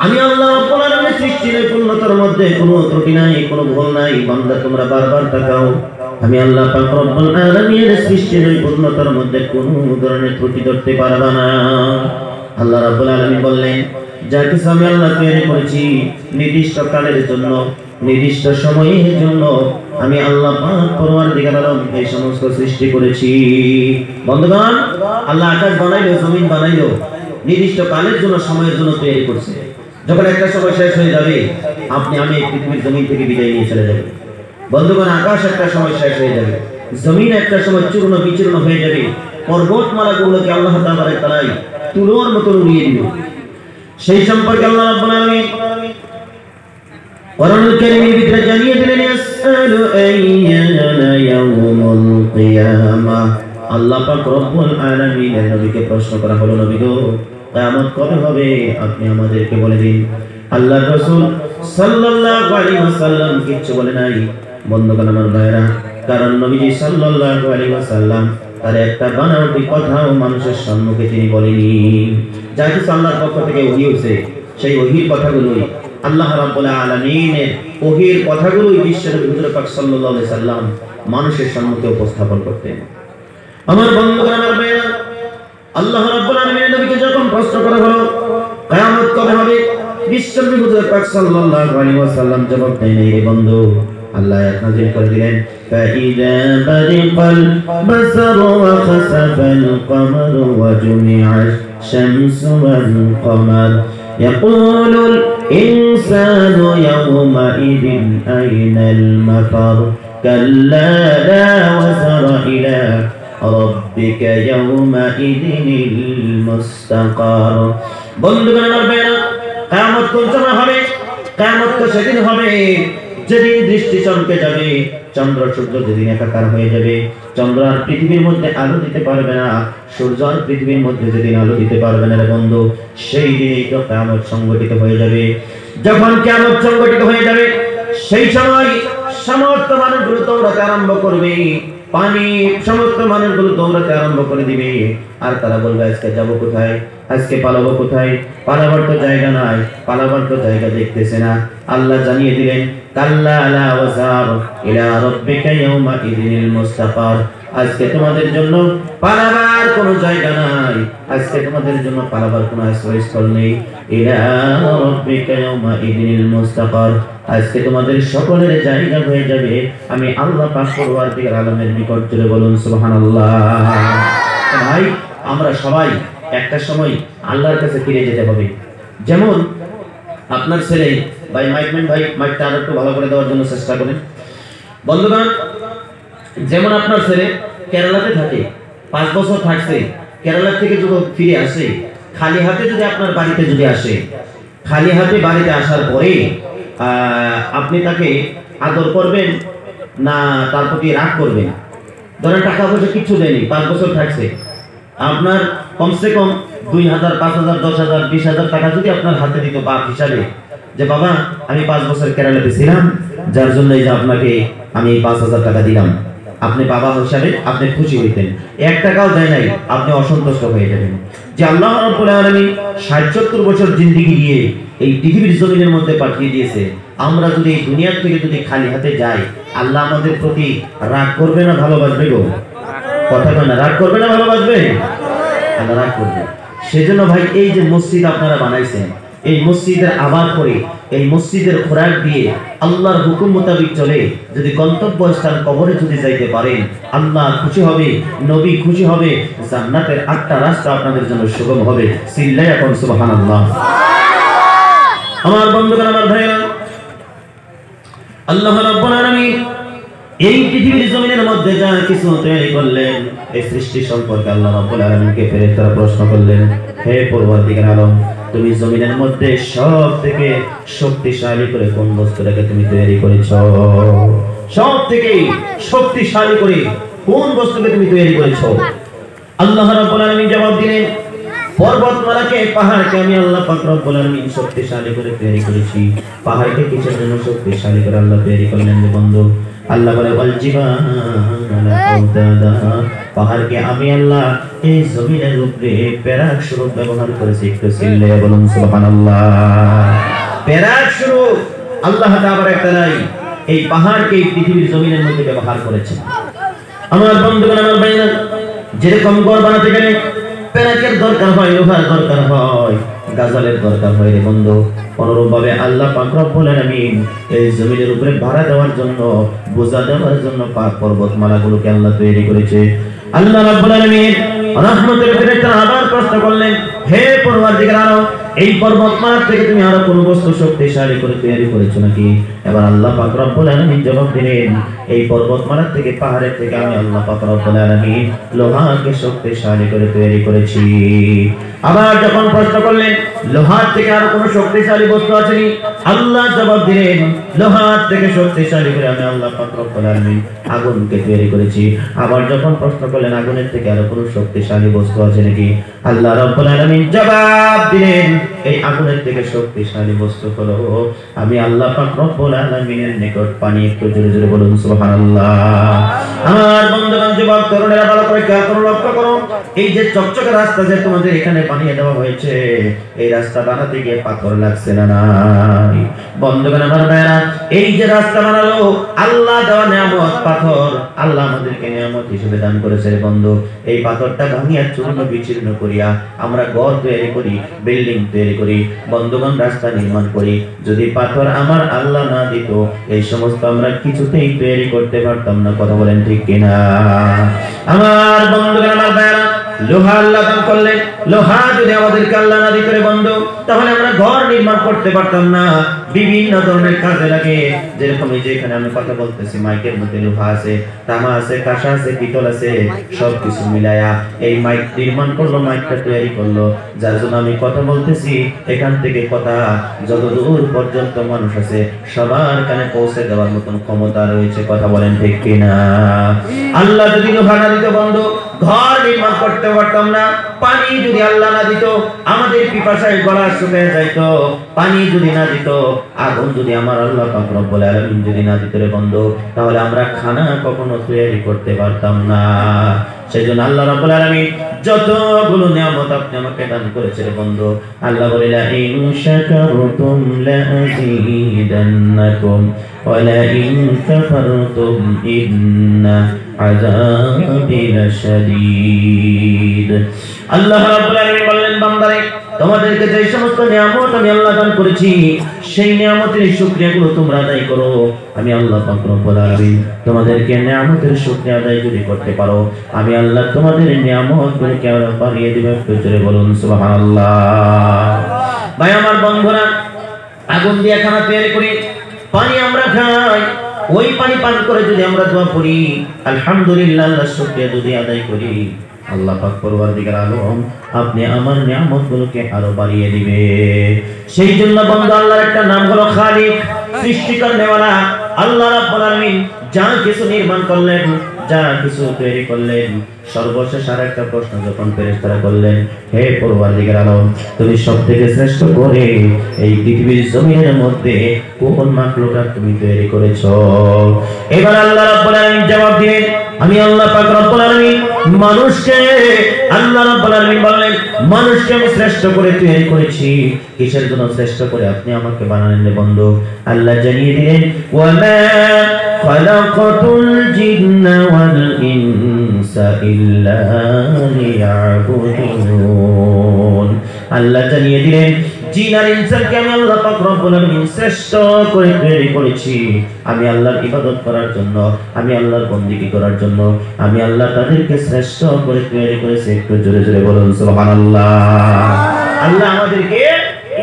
আমি আল্লাহ রাব্বুল আলামিনের সৃষ্টির পূর্ণতার মধ্যে কোনো ত্রুটি নাই, কোনো ভুল নাই। বান্দা তোমরা বারবার তাকাও, আমি আল্লাহ পাক রব্বুল আলামিনের সৃষ্টির পূর্ণতার মধ্যে কোনো ধরনের ত্রুটি ধরতে পারবা না। আল্লাহ রাব্বুল আলামিন বললেন, যা কিছু আমি আল্লাহ তৈরি করেছি নির্দিষ্ট কালের জন্য, নির্দিষ্ট সময়ের জন্য আমি আল্লাহ পাক পরওয়ারদিগার আলম এই সমস্ত সৃষ্টি করেছি। বন্ধুগণ, আল্লাহ আকাশ বানাইলো, জমিন বানাইলো, নির্দিষ্ট কালের জন্য, সময়ের জন্য তৈরি করছে। যখন একটা সময় শেষ হয়ে যাবে, আপনি আমি এই পৃথিবীর জমিন থেকে বিদায় নিয়ে চলে যাব। বন্ধুগণ, আকাশ একটা সময় শেষ হয়ে যাবে, জমিন একটা সময় চূর্ণ বিচূর্ণ হয়ে যাবে, পর্বতমালাগুলোকে আল্লাহ তাআলাই তুলোর মতো উড়িয়ে দিল। সেই সম্পর্কে আল্লাহ রাব্বুল আলামিন কোরআনুল কারীমের ভিতরে জানিয়ে দিলেন, ইয়াসআলু আইয়ানা ইয়াউমুল কিয়ামাহ। আল্লাহ পাক রব্বুল আলামিনের নবীকে প্রশ্ন করা হলো, নবী গো, কিয়ামত কবে হবে আপনি আমাদেরকে বলে দিন। আল্লাহর রাসূল সাল্লাল্লাহু আলাইহি ওয়াসাল্লাম কিছু বলে নাই। বন্ধুগণ আমার ভাইরা, কারণ নবীজি সাল্লাল্লাহু আলাইহি ওয়াসাল্লাম তার একটা বানাওয়াটি কথাও মানুষের সম্মুখে তিনি বলেনি। যা কিছু আল্লাহর পক্ষ থেকে ওহী হয়েছে, সেই ওহীর কথাগুলোই আল্লাহ রাব্বুল আলামিনের ওহীর কথাগুলোই বিশ্বের হুজুর পাক সাল্লাল্লাহু আলাইহি সাল্লাম মানুষের সম্মুখে উপস্থাপন করতেন। আমার বন্ধুগণ আমার ভাইরা, আল্লাহ রাব্বুল আলামিনের নবীকে যখন প্রশ্ন করা হলো কিয়ামত কবে হবে, বিশ্বের হুজুর পাক সাল্লাল্লাহু আলাইহি ওয়াসাল্লাম জবাব দেন, হে বন্ধু, আল্লাহ আয়াত নাযিল করে দিলেন, ফাইদা বারিকাল বাসারু ওয়া খাসাফাল কমারু ওয়া জুমিআশ শামসু ওয়াল কমার ইয়াকুলুল ইনসানু ইয়াওমাইদিন আইনাল মাফার কাল্লা লা ওয়াসারা ইলা রাব্বিকা ইয়াওমাইদিনিল মুস্তাকার। বন্ধুগণ আমার ভাইরা, কিয়ামত কোন সময় হবে? কিয়ামত তো সেদিন হবে যেদিন দৃষ্টি চমকে যাবে, চন্দ্র সূর্য যেদিন একাকার হয়ে যাবে, চন্দ্র আর পৃথিবীর মধ্যে আলো দিতে পারবে না, সূর্য আর পৃথিবীর মধ্যে যেদিন আলো দিতে পারবে না রে বন্ধু, সেই দিনই তো কিয়ামত সংগঠিত হয়ে যাবে। যখন কিয়ামত সংগঠিত হয়ে যাবে, সেই সময় সমস্ত মানুষগুলো দৌড়াতে আরম্ভ করবে, পানি সমস্ত মানুষগুলো দৌড়াতে আরম্ভ করে দিবে। আর তারা বলবে, আজকে যাবো কোথায়, আজকে পালাবো কোথায়? পালাবার তো জায়গা নাই, পালাবার তো জায়গা দেখতেছে না। আল্লাহ জানিয়ে দিলেন, কাল্লা লা ওয়াসার ইলা রাব্বিকা ইয়াওমা ইদিনিল মুস্তাকার। আজকে তোমাদের জন্য পালাবার কোনো জায়গা নাই, আজকে তোমাদের জন্য পালাবার কোনো আশ্রয়স্থল নেই। ইলা রাব্বিকা ইয়াওমা ইদিনিল মুস্তাকার, আজকে তোমাদের সকলের জায়গা হয়ে যাবে আমি আল্লাহ পাক পরওয়ারদিগার আলমের নিকট। জোরে বলুন সুবহানাল্লাহ। ভাই, আমরা সবাই একটা সময় আল্লাহর কাছে ফিরে যেতে হবে। যেমন আপনার ছেলে, ভাই মাইকম্যান ভাই মাইকটা আরো একটু ভালো করে দেওয়ার জন্য চেষ্টা করেন। বন্ধুগণ, যেমন আপনার ছেলে কেরালাতে থাকে, 5 বছর থাকছে, কেরালা থেকে যদি ফিরে আসে, খালি হাতে যদি আপনার বাড়িতে যদি আসে, খালি হাতে বাড়িতে আসার পরে আপনি তাকে আদর করবেন না তার প্রতি রাগ করবেন? ধরেন টাকা পয়সা কিছু দেয়নি, 5 বছর থাকছে, আপনার কমসে কম 2000, 5000, 10,000, 20,000 টাকা যদি আপনার হাতে দিত বাপ হিসাবে, যে বাবা আমি 5 বছর কেরালাতে ছিলাম, যার জন্য এই যে আপনাকে আমি 5,000 টাকা দিলাম, আপনি বাবা হিসাবে আপনি খুশি হইতেন। 1 টাকাও দেয় নাই, আপনি অসন্তুষ্ট হয়ে যাবেন যে আল্লাহ রাব্বুল আলামিন 60-70 বছর জিন্দেগি দিয়ে এই পৃথিবীর জমিনের মধ্যে পাঠিয়ে দিয়েছে। আমরা যদি এই দুনিয়া থেকে যদি খালি হাতে যাই, আল্লাহ আমাদের প্রতি রাগ করবে না ভালোবাসবে? গো কথা বলেন না, রাগ করবে না ভালোবাসবে? আল্লাহ রাগ করবে। সেজন্য ভাই, এই যে মসজিদ আপনারা বানাইছেন, এই মসজিদের আবাদ করে, এই মসজিদের খোরাক দিয়ে আল্লাহর হুকুম মোতাবেক চলে যদি গন্তব্যস্থান কবরে যদি যাইতে পারেন, আল্লাহ খুশি হবে, নবী খুশি হবে, জান্নাতের 8টা রাস্তা আপনাদের জন্য সুগম হবে। চিল্লাইয়া এখন সুবহানাল্লাহ। আমার বন্ধুগণ আমার ভাইরা, আল্লাহ রাব্বুল আলামিন এই পৃথিবীর জমিনের মধ্যে যা কিছু তৈরি করলেন, এই সৃষ্টি সম্পর্কে আল্লাহ রাব্বুল আলামিনকে ফেরেশতারা প্রশ্ন করলেন, হে পরওয়ারদিগার আলম, তুমি জমিনের মধ্যে সবথেকে শক্তিশালী করে কোন বস্তুটাকে তুমি তৈরি করেছো? সবথেকে শক্তিশালী করে কোন বস্তুকে তুমি তৈরি করেছো? আল্লাহ রাব্বুল আলামিন জবাব দিলেন, পর্বতমালাকে, পাহাড়কে আমি আল্লাহ পাক রব্বুল আলামিন শক্তিশালী করে তৈরি করেছি। পাহাড়কে কিসের জন্য শক্তিশালী করে আল্লাহ তৈরি করলেন? যে বন্ধু, আল্লাহ বলে ওয়াল জিবালা আওতাদা, পাহাড়কে আমি আল্লাহ এই জমিনের উপরে প্যারাক স্বরূপ ব্যবহার করেছি। একটু চিল্লায়ে বলুন সুবহানাল্লাহ। প্যারাক স্বরূপ আল্লাহ তাবারক তাআলা এই পাহাড়কে পৃথিবীর জমিনের মধ্যে ব্যবহার করেছেন। আমার বন্ধুগণ, আমার ভাইরা, যেরকম ঘর বানাতে গেলে প্যারাকের দরকার হয়, লোহার দরকার হয়, গাজালের দরকার হয় রে বন্ধু, অনুরূপভাবে আল্লাহ পাক রব্বুল আলামিন এই জমিনের উপরে ভাড়া দেওয়ার জন্য, বোঝা দেওয়ার জন্য পাক পর্বতমালাগুলোকে আল্লাহ তৈরি করেছে। আল্লাহ রাব্বুল আলামিন রহমতের ফেরেশতা আবার প্রশ্ন করলেন, হে পরওয়ারদিগার আলম, এই পর্বতমালা থেকে তুমি আরো কোন বস্তু শক্তিশালী করে তৈরি করেছো নাকি? এবার আল্লাহ পাক রব্বুল আলামিন জবাব দিলেন, এই পর্বতমালা থেকে, পাহাড়ের থেকে আমি আল্লাহ পাক রব্বুল আলামিন লোহাকে শক্তিশালী করে তৈরি করেছি। আবার যখন প্রশ্ন করলেন, লোহার থেকে আরো কোন শক্তিশালী বস্তু আছে নি? আল্লাহ জবাব দিলেন, লোহার থেকে শক্তিশালী করে আমি আল্লাহ পাক রব্বুল আলামিন আগুনকে তৈরি করেছি। আবার যখন প্রশ্ন করলেন, আগুনের থেকে আরো কোন শক্তিশালী বস্তু আছে নাকি? আল্লাহ রাব্বুল আলামিন জবাব দিলেন, এই আগুনের থেকে শক্তিশালী বস্তু হলো আমি আল্লাহ পাক রব্বুল আলামিনের নিকট পানি। একটু জোরে জোরে বলুন সুবহানাল্লাহ। আমার বন্ধুগণ, যুবক তরুণেরা, ভালো করে খেয়াল করো, লক্ষ্য করো, এই যে চকচকে রাস্তা যে তোমাদের এখানে বানিয়ে দেওয়া হয়েছে, এই রাস্তা বানাতে গিয়ে পাথর লাগছে না নাই? বন্ধুগণ আমার ভাইরা, এই যে রাস্তা বানালো, আল্লাহ দেওয়া নিয়ামত পাথর, আল্লাহ আমাদেরকে নিয়ামত হিসেবে দান করেছে রে বন্ধু। এই পাথরটা ভাঙিয়া চূর্ণ বিচূর্ণ করিয়া আমরা ঘর তৈরি করি, বিল্ডিং তৈরি করি, বন্ধুগণ রাস্তা নির্মাণ করি। যদি পাথর আমার আল্লাহ না দিত, এই সমস্ত আমরা কিছুতেই তৈরি করতে পারতাম না। কথা বলেন ঠিক কিনা? আমার বন্ধুগণ আমার ভাইরা, লোহা আল্লাহ দান করলেন, লোহা যদি আমাদেরকে আল্লাহ না দিত রে বন্ধু, তাহলে আমরা ঘর নির্মাণ করতে পারতাম না। বিভিন্ন ধরনের কাজে লাগে, যেরকম এই যে এখানে আমি কথা বলতেছি, মাইকের মধ্যে লোহা আছে, তামা আছে, কাঁসা আছে, পিতল আছে, সবকিছু মিলায়া এই মাইক নির্মাণ করলো, মাইকটা তৈরি করলো, যার জন্য আমি কথা বলতেছি, এখান থেকে কথা যত দূর পর্যন্ত মানুষ আছে সবার কানে পৌঁছে দেওয়ার মতন ক্ষমতা রয়েছে। কথা বলেন ঠিক কিনা? আল্লাহ যদি লোহা না দিত বন্ধু, ঘর নির্মাণ করতে পারতাম না। পানি যদি আল্লাহ না দিত, আমাদের পিপাসায় গলা শুকিয়ে যাইত। পানি যদি না দিত, আগুন যদি আমার আল্লাহ পাক রব্বুল আলামিন যদি না দিত রে বন্ধু, তাহলে আমরা খানা কখনো তৈরি করতে পারতাম না। সেজন্য আল্লাহ রাব্বুল আলামিন যতগুলো নিয়ামত আপনি আমাকে দান করেছেন বন্ধু, আল্লাহ বলে লা ইন শাকারতুম লা আযীদান্নাকুম ওয়া লা ইন কাফারতুম ইন্না আযাবি লাশাদীদ। আল্লাহ রাব্বুল আলামিন বললেন, বান্দারে, তোমাদেরকে যে সমস্ত নিয়ামত আমি আল্লাহ দান করেছি, সেই নিয়ামতের শুকরিয়াগুলো তোমরা আদায় করো। আমি আল্লাহ পাক রব্বুল আলামিন তোমাদেরকে নিয়ামতের শুকরিয়া আদায় যদি করতে পারো, আমি আল্লাহ তোমাদের নিয়ামতগুলোকে আরো বাড়িয়ে দেব। একটু জোরে বলুন সুবহানাল্লাহ। ভাই আমার বন্ধুরা, আগুন দিয়ে খানা তৈরি করি, পানি আমরা খাই, ওই পানি পান করে যদি আমরা দোয়া করি, আলহামদুলিল্লাহ, আল্লাহর শুকরিয়া যদি আদায় করি, আল্লাহ পাক পরওয়ারদিগার আলম আপনি আমার নিয়ামতগুলোকে আরো বাড়িয়ে দিবে। সেই জন্য বন্ধু, আল্লাহর একটা নাম হলো খালিক, সৃষ্টি করনেওয়ালা। আল্লাহ রাব্বুল আলামিন যা কিছু নির্মাণ করলেন, যা কিছু তৈরি করলেন, সর্বশেষ আর একটা প্রশ্ন যখন ফেরেশতারা করলেন, হে পরওয়ারদিগার আলম, তুমি সবথেকে শ্রেষ্ঠ করে এই পৃথিবীর জমিনের মধ্যে কোন মাখলুকটা তুমি তৈরি করেছো? এবার আল্লাহ রাব্বুল আলামিন জবাব দিলেন, আমি আল্লাহ পাক রব্বুল আলামিন মানুষকে, আল্লাহ রাব্বুল আলামিন বললেন, মানুষকে আমি শ্রেষ্ঠ করে তৈরি করেছি। কিসের জন্য শ্রেষ্ঠ করে আপনি আমাকে বানালেন রে বন্ধু? আল্লাহ জানিয়ে দিলেন, ওয়া মা খালাকাতুল জিন্না ওয়াল ইনসা ইল্লা লিয়াবুদুন। আল্লাহ জানিয়ে দিলেন, জিন আর ইনসানকে আমি আল্লাহ পাক রব্বুল আলামিন শ্রেষ্ঠ করে তৈরি করেছি আমি আল্লাহর ইবাদত করার জন্য, আমি আল্লাহর বন্দেগী করার জন্য। আমি আল্লাহ তাদেরকে শ্রেষ্ঠ করে তৈরি করেছি। একটু জোরে জোরে বলুন সুবহানাল্লাহ। আল্লাহ আমাদেরকে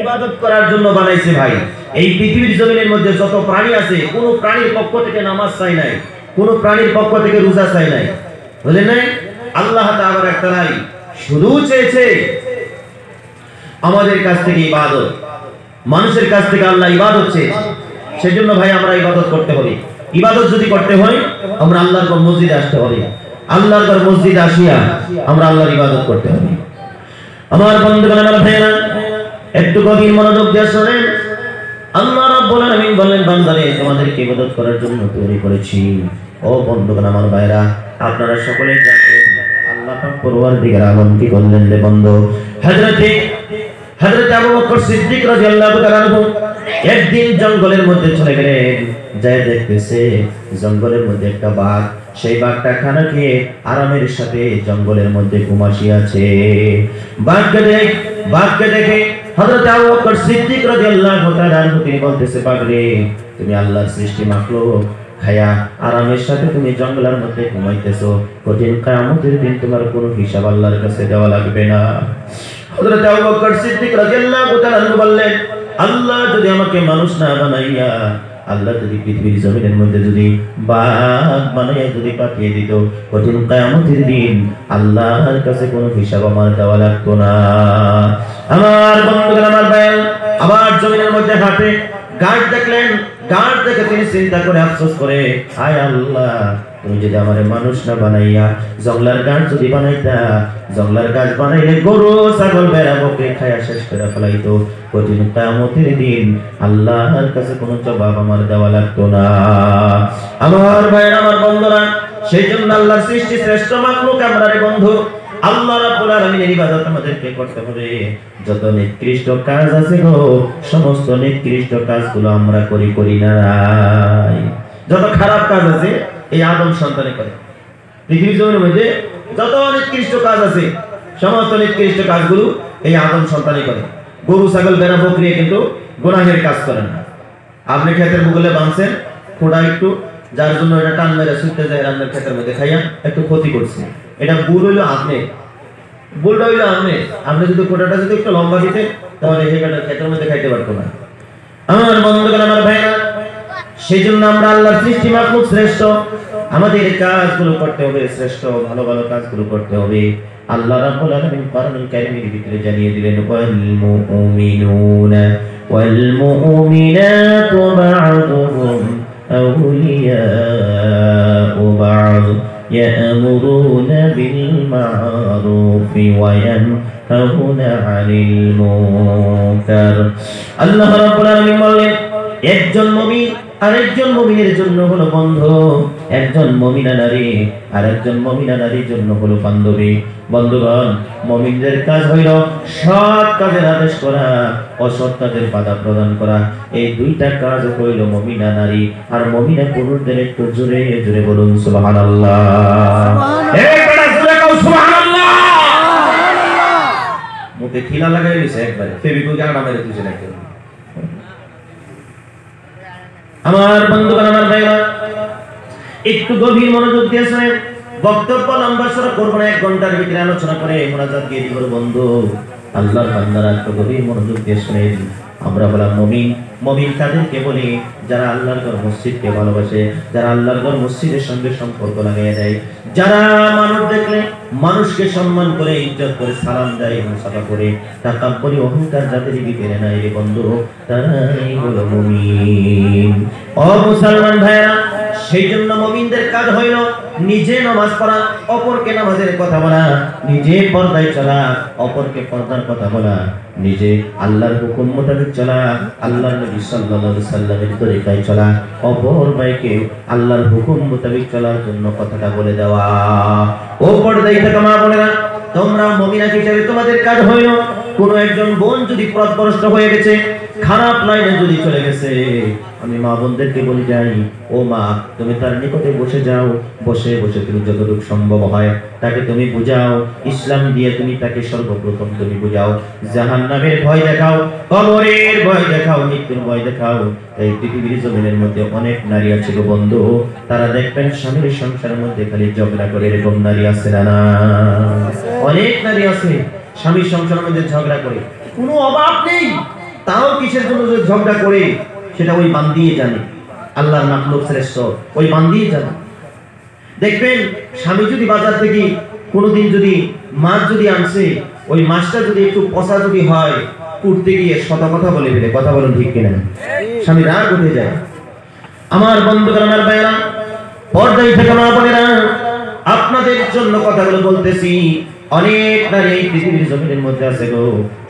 ইবাদত করার জন্য বানাইছে। ভাই, এই পৃথিবীর জমিনের মধ্যে যত প্রাণী আছে, কোন প্রাণীর পক্ষ থেকে নামাজ চাই নাই, কোন প্রাণীর পক্ষ থেকে রোজা চাই নাই, বুঝলেন না? আল্লাহ তাআলা একটাই শুধু চেয়েছে আমাদের কাছ থেকে ইবাদত, মানুষের কাছ থেকে আল্লাহ ইবাদত চেয়েছে। সেজন্য ভাই আমরা ইবাদত করতে হবে। ইবাদত যদি করতে হয়, আমরা আল্লাহর ঘর মসজিদে আসতে হবে। আল্লাহর ঘর মসজিদে আসিয়া আমরা আল্লাহর ইবাদত করতে হবে। আমার বন্ধুগণ, আমার ভাইরা, একটু গভীর মনোযোগ দিয়ে শুনেন। আল্লাহ রাব্বুল আলামিন বলেন বান্দারে তোমাদেরকে ইবাদত করার জন্য তৈরি করেছি। ও বন্ধুগণ আমার ভাইরা আপনারা সকলে জানেন আল্লাহ পাক পরওয়ারদিগার আলম কি করলেন রে বন্ধু হযরত আবু বকর সিদ্দিক রাদিয়াল্লাহু তাআলা আনহু একদিন জঙ্গলের মধ্যে চলে গেলেন যায় দেখতেছে জঙ্গলের মধ্যে একটা বাঘ সেই বাঘটা খানা খেয়ে আরামের সাথে জঙ্গলের মধ্যে ঘুমাসি আছে বাঘকে দেখে হযরত আবু বকর সিদ্দিক রাদিয়াল্লাহু তাআলা আনহু তিনি বলতেছে বাঘ রে তুমি আল্লাহর সৃষ্টি মাখলুক খায়া আরামের সাথে তুমি জঙ্গলের মধ্যে ঘুমাইতেছো কঠিন কিয়ামতের দিন তোমার কোনো হিসাব আল্লাহর কাছে দেওয়া লাগবে না হযরত আবু বকর সিদ্দিক রাদিয়াল্লাহু তাআলা আনহু বললেন আল্লাহ যদি আমাকে মানুষ না বানাইয়া আল্লাহ যদি পৃথিবীর জমিনের মধ্যে যদি বাঘ বানাইয়া যদি পাঠিয়ে দিত কঠিন কিয়ামতের দিন আল্লাহর কাছে কোনো হিসাব আমার দেওয়া লাগতো না আমার বন্ধুগণ আমার ভাই আবার জমিনের মধ্যে হাঁটে গাছ দেখলেন গাছ দেখে তিনি চিন্তা করে আফসোস করে আয় আল্লাহ তুমি যদি আমারে মানুষ না বানাইয়া জঙ্গলার গাছ যদি বানাইতা জঙ্গলার গাছ বানাইলে গরু ছাগল ভেড়া বকরি খায়া শেষ করে ফেলাইতো কঠিন কিয়ামতের দিন আল্লাহর কাছে কোনো জবাব আমার দেওয়া লাগতো না আমার ভাইরা আমার বন্ধুরা সেই জন্য আল্লাহর সৃষ্টি শ্রেষ্ঠ মাখলুক আমরা রে বন্ধু আল্লাহ রাব্বুল আলামিনের ইবাদত আমাদেরকে করতে হবে যত নিকৃষ্ট কাজ আছে গো সমস্ত নিকৃষ্ট কাজগুলো আমরা করি না যত খারাপ কাজ আছে এই আদম সন্তানে করে পৃথিবীর জমিনের মধ্যে যত নিকৃষ্ট কাজ আছে সমস্ত নিকৃষ্ট কাজগুলো এই আদম সন্তানই করে গরু ছাগল ভেড়া বকরি কিন্তু গুনাহের কাজ করে না আপনি ক্ষেতের মুগলে বাঁধছেন খোঁড়া একটু যার জন্য এটা টান মেরে ছুটতে যায় রান্নার ক্ষেতের মধ্যে খাইয়া একটু ক্ষতি করছে এটা ভুল হইলো ভুলটা হইলো আপনি যদি খোঁড়াটা যদি একটু লম্বা দিতেন তাহলে এই ক্ষেতের মধ্যে খাইতে পারতো না আমার বন্ধুগণ আমার ভাইরা সেই জন্য আমরা আল্লাহর সৃষ্টি মাখলুক শ্রেষ্ঠ আমাদের কাজগুলো করতে হবে শ্রেষ্ঠ ভালো ভালো কাজগুলো করতে হবে আল্লাহ রাব্বুল আলামিন কোরআনুল কারীমের ভিতরে জানিয়ে দিলেন ওয়াল মুমিনুনা ওয়াল মুমিনাতু বা'দুহুম আউলিয়াউ বা'দ ইয়া'মুরুনা বিল মা'রুফি ওয়া ইয়ানহাউনা 'আনিল মুনকার আল্লাহ রাব্বুল আলামিন বলেন একজন মুমিন আরেকজন মুমিনের জন্য হলো বন্ধু একজন মুমিনা নারী আরেকজন মুমিনা নারীর জন্য হলো বান্ধবী বন্ধুগণ মুমিনদের কাজ হইল সৎ কাজের আদেশ করা অসৎ কাজের বাধা প্রদান করা এই দুইটা কাজ হইল মুমিনা নারী আর মুমিনা পুরুষদের একটু জোরে জোরে বলুন সুবহানাল্লাহ একবার জোরে কও সুবহানাল্লাহ মুখে খিলা লাগাই দিয়েছে একবারে ফেবিকুইক গাড়া মেরে দিয়েছে নাকি আমার বন্ধুগণ আমার ভাইরা একটু গভীর মনোযোগ দিয়ে শুনেন বক্তব্য লম্বা সরা করব না 1 ঘন্টার ভিতরে আলোচনা করে মুনাজাত দিয়ে দিব বন্ধু আল্লাহর বান্দারা একটু গভীর মনোযোগ দিয়ে শুনেন আমরা বললাম মুমিন তাদেরকে বলি যারা আল্লাহর ঘর মসজিদকে ভালোবাসে যারা আল্লাহর ঘর মসজিদের সঙ্গে সম্পর্ক লাগায় দেয় যারা মানুষ দেখলে মানুষকে সম্মান করে ইজ্জত করে সালাম দেয় মুসাফা করে তাকাব্বুরি অহংকার যাদের ভিতরে নাই রে বন্ধু তারাই হলো মুমিন ও মুসলমান ভাইরা সেই জন্য মুমিনদের কাজ হইল নিজে নামাজ পড়া অপরকে নামাজের কথা বলা নিজে পর্দায় চলা অপরকে পর্দার কথা বলা নিজে আল্লাহর হুকুম মোতাবেক চলা আল্লাহর নবী সাল্লাল্লাহু আলাইহি সাল্লামের তরিকায় চলা অপর ভাইকে আল্লাহর হুকুম মোতাবেক চলার জন্য কথাটা বলে দেওয়া ও পর্দায় থাকা মা বোনেরা তোমরা মুমিনা হিসেবে তোমাদের কাজ হইল কোন একজন বোন যদি পথভ্রষ্ট হয়ে গেছে খারাপ লাইনে যদি চলে গেছে আমি মা বোনদেরকে বলি যাই ও মা তুমি তার নিকটে বসে যাও বসে বসে তুমি যতটুকু সম্ভব হয় তাকে তুমি বুঝাও ইসলাম দিয়ে তুমি তাকে সর্বপ্রথম তুমি বুঝাও জাহান্নামের ভয় দেখাও কবরের ভয় দেখাও মৃত্যুর ভয় দেখাও এই পৃথিবীর জমিনের মধ্যে অনেক নারী আছে গো বন্ধু তারা দেখবেন স্বামীর সংসারের মধ্যে খালি ঝগড়া করে এরকম নারী আছে না অনেক নারী আছে স্বামীর সংসারের মধ্যে ঝগড়া করে কোনো অভাব নেই তাও কিসের জন্য ঝগড়া করে সেটা ওই বান্দিয়ে জানে আল্লাহর মাখলুক শ্রেষ্ঠ ওই বান্দিয়ে জানে দেখবেন স্বামী যদি বাজার থেকে কোনোদিন যদি মাছ যদি আনছে ওই মাছটা যদি একটু পচা যদি হয় কুটতে গিয়ে শত কথা বলে ফেলে কথা বলেন ঠিক কিনা স্বামী রাগ উঠে যায় আমার বন্ধুগণ আমার ভাইরা পর্দায় থেকে মা বোনেরা আপনাদের জন্য কথাগুলো বলতেছি অনেক নারী এই পৃথিবীর জমিনের মধ্যে আছে গো,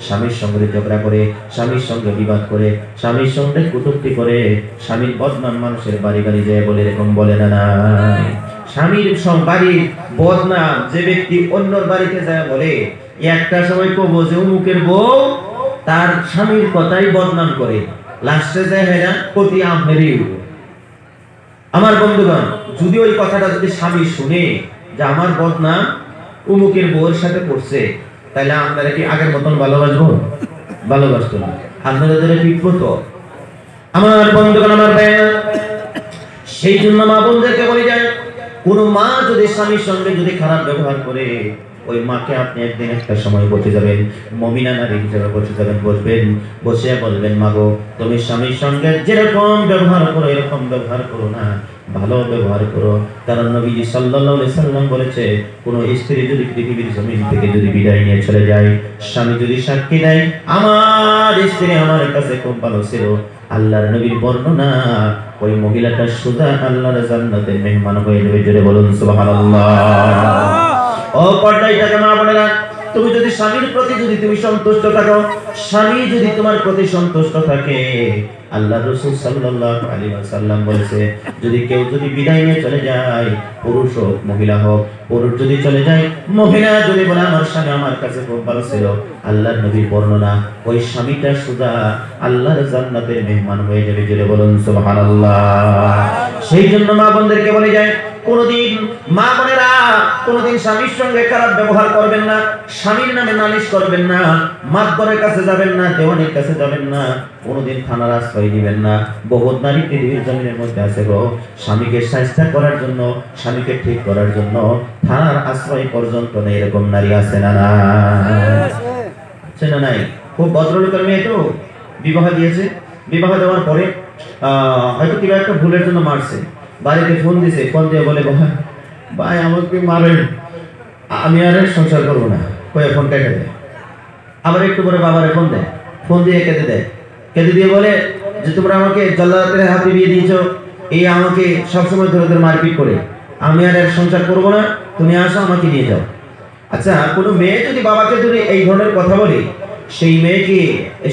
স্বামীর সঙ্গে ঝগড়া করে, স্বামীর সঙ্গে বিবাদ করে, স্বামীর সঙ্গে কটূক্তি করে, স্বামীর বদনাম মানুষের বাড়ি বাড়ি যায় বলে, এরকম বলে না নাই? স্বামীর বাড়ির বদনাম যে ব্যক্তি অন্যর বাড়িতে যায় বলে, একটা সময় কব যে অমুকের বউ তার স্বামীর কথাই বদনাম করে, লাস্টে যায় হেরা প্রতি আমনেরই। আমার বন্ধুগণ, যদি ওই কথাটা যদি স্বামী শুনে যে আমার বদনাম অমুকের বউয়ের সাথে করছে, তাহলে আপনারা কি আগের মতন ভালোবাসবো? ভালোবাসতো না, আপনারা বিব্রত। আমার বন্ধুগণ, আমার ভাইয়া, সেই জন্য মা বোনদেরকে বলে যায়, কোন মা যদি স্বামীর সঙ্গে যদি খারাপ ব্যবহার করে, ওই মাকে আপনি একদিন একটা সময় বসে যাবেন, মুমিনা নারী হিসেবে বসে যাবেন, বসবেন, বসে বলবেন, মা গো, তুমি স্বামীর সঙ্গে যেরকম ব্যবহার করো এরকম ব্যবহার করো না, ভালো ব্যবহার করো। কারণ নবীজি সাল্লাল্লাহু আলাইহি সাল্লাম বলেছে, কোন স্ত্রী যদি পৃথিবীর জমিন থেকে যদি বিদায় নিয়ে চলে যায়, স্বামী যদি সাক্ষী দেয় আমার স্ত্রী আমার কাছে খুব ভালো ছিল, আল্লাহর নবীর বর্ণনা, ওই মহিলাটা সুদা আল্লাহর জান্নাতের মেহমান হয়ে যাবে। জোরে বলুন সুবহানাল্লাহ। ও পর্দায় থাকা মা বোনেরা, তুমি যদি স্বামীর প্রতি যদি তুমি সন্তুষ্ট থাকো, স্বামী যদি তোমার প্রতি সন্তুষ্ট থাকে, আল্লাহ রাসূল সাল্লাল্লাহু আলাইহি ওয়াসাল্লাম বলেছে, যদি কেউ যদি বিদায় নিয়ে চলে যায়, পুরুষ হোক মহিলা হোক, পুরুষ যদি চলে যায়, মহিলা যদি বলে আমার স্বামী আমার কাছে খুব ভালো ছিল, আল্লাহর নবীর বর্ণনা, ওই স্বামীটা সুদা আল্লাহর জান্নাতের মেহমান হয়ে যাবে। জোরে বলুন সুবহানাল্লাহ। সেই জন্য মা বোনদেরকে বলে যায়, কোনদিন মা বোনেরা কোনদিন স্বামীর সঙ্গে খারাপ ব্যবহার করবেন না, স্বামীর নামে নালিশ করবেন না, মাতবরের কাছে যাবেন না, দেওয়ানির কাছে যাবেন না, কোনদিন থানার আশ্রয় দিবেন না। বহুত নারী পৃথিবীর জমিনের মধ্যে আছে গো, স্বামীকে শায়েস্তা করার জন্য, স্বামীকে ঠিক করার জন্য থানার আশ্রয় পর্যন্ত নেই, এরকম নারী আছে না? না আছে না? নাই। খুব ভদ্রলোকের মেয়ে তো বিবাহ দিয়েছে, বিবাহ দেওয়ার পরে হয়তো কিবা একটা ভুলের জন্য মারছে, বাড়িতে ফোন দিছে, ফোন দিয়ে বলে, ভাই আমাকে মারেন, আমি আর সংসার করবো না, কয়ে ফোন কেটে দেয়। আবার একটু পরে বাবারে ফোন দেয়, ফোন দিয়ে কেটে দেয়, কেটে দিয়ে বলে যে তোমরা আমাকে জল্লাদের হাতে বিয়ে দিয়েছো, এই আমাকে সবসময় ধরে ধরে মারপিট করে, আমি আর সংসার করবো না, তুমি আসো আমাকে নিয়ে যাও। আচ্ছা, কোনো মেয়ে যদি বাবাকে যদি এই ধরনের কথা বলে, সেই মেয়েকে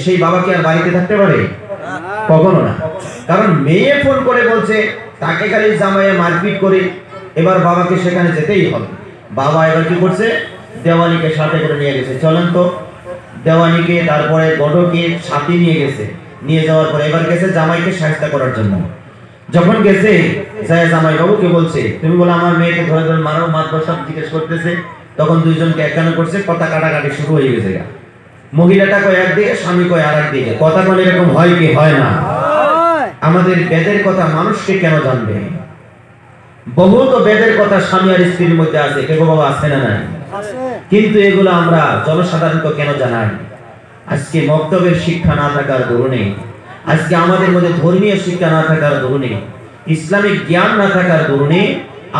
সেই বাবাকে আর বাড়িতে থাকতে পারে? কখনো না। কারণ মেয়ে ফোন করে বলছে তাকে খালি জামাইয়ে মারপিট করে, এবার বাবাকে সেখানে যেতেই হবে। বাবা এবার কি করছে, দেওয়ানিকে সাথে করে নিয়ে গেছে, চলেন তো। দেওয়ানিকে তারপরে গডকে সাথে নিয়ে গেছে, নিয়ে যাওয়ার পরে এবার গেছে জামাইকে শায়েস্তা করার জন্য। যখন গেছে যায় জামাই বাবুকে বলছে, তুমি বলো আমার মেয়েকে ধরে ধরে মারো, মাতবর সব জিজ্ঞেস করতেছে, তখন দুইজনকে একান্ন করছে, কথা কাটাকাটি শুরু হয়ে গেছে। মহিলাটা কয় একদিকে, স্বামী কয় আর একদিকে। কথা বলে এরকম হয় কি হয় না? আমাদের বেদের কথা মানুষকে কেন জানবে? বহুত বেদের কথা স্বামী আর স্ত্রীর মধ্যে আছে, কেউ বাবা আছে না? নাই। কিন্তু এগুলো আমরা জনসাধারণকে কেন জানাই? আজকে মক্তবের শিক্ষা না থাকার দরুনে, আজকে আমাদের মধ্যে ধর্মীয় শিক্ষা না থাকার দরুনে, ইসলামিক জ্ঞান না থাকার দরুনে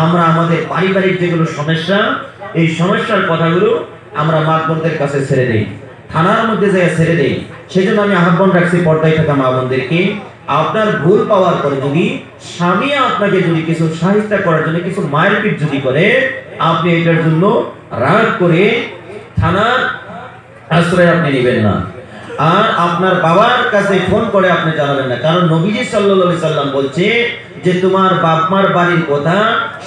আমরা আমাদের পারিবারিক যেগুলো সমস্যা, এই সমস্যার কথাগুলো আমরা মা বোনদের কাছে ছেড়ে দেই, থানার মধ্যে যায় ছেড়ে দেই। সেজন্য আমি আহ্বান রাখছি পর্দায় থাকা মা বোনদেরকে, আপনার ভুল পাওয়ার পরে যদি স্বামী আপনাকে যদি কিছু সাহায্য করার জন্য কিছু মারপিট যদি করে, আপনি এটার জন্য রাগ করে থানার আশ্রয় আপনি নেবেন না, আর আপনার বাবার কাছে ফোন করে আপনি জানাবেন না। কারণ নবীজি সাল্লাল্লাহু আলাইহি সাল্লাম বলছে যে তোমার বাপ মার বাড়ির কথা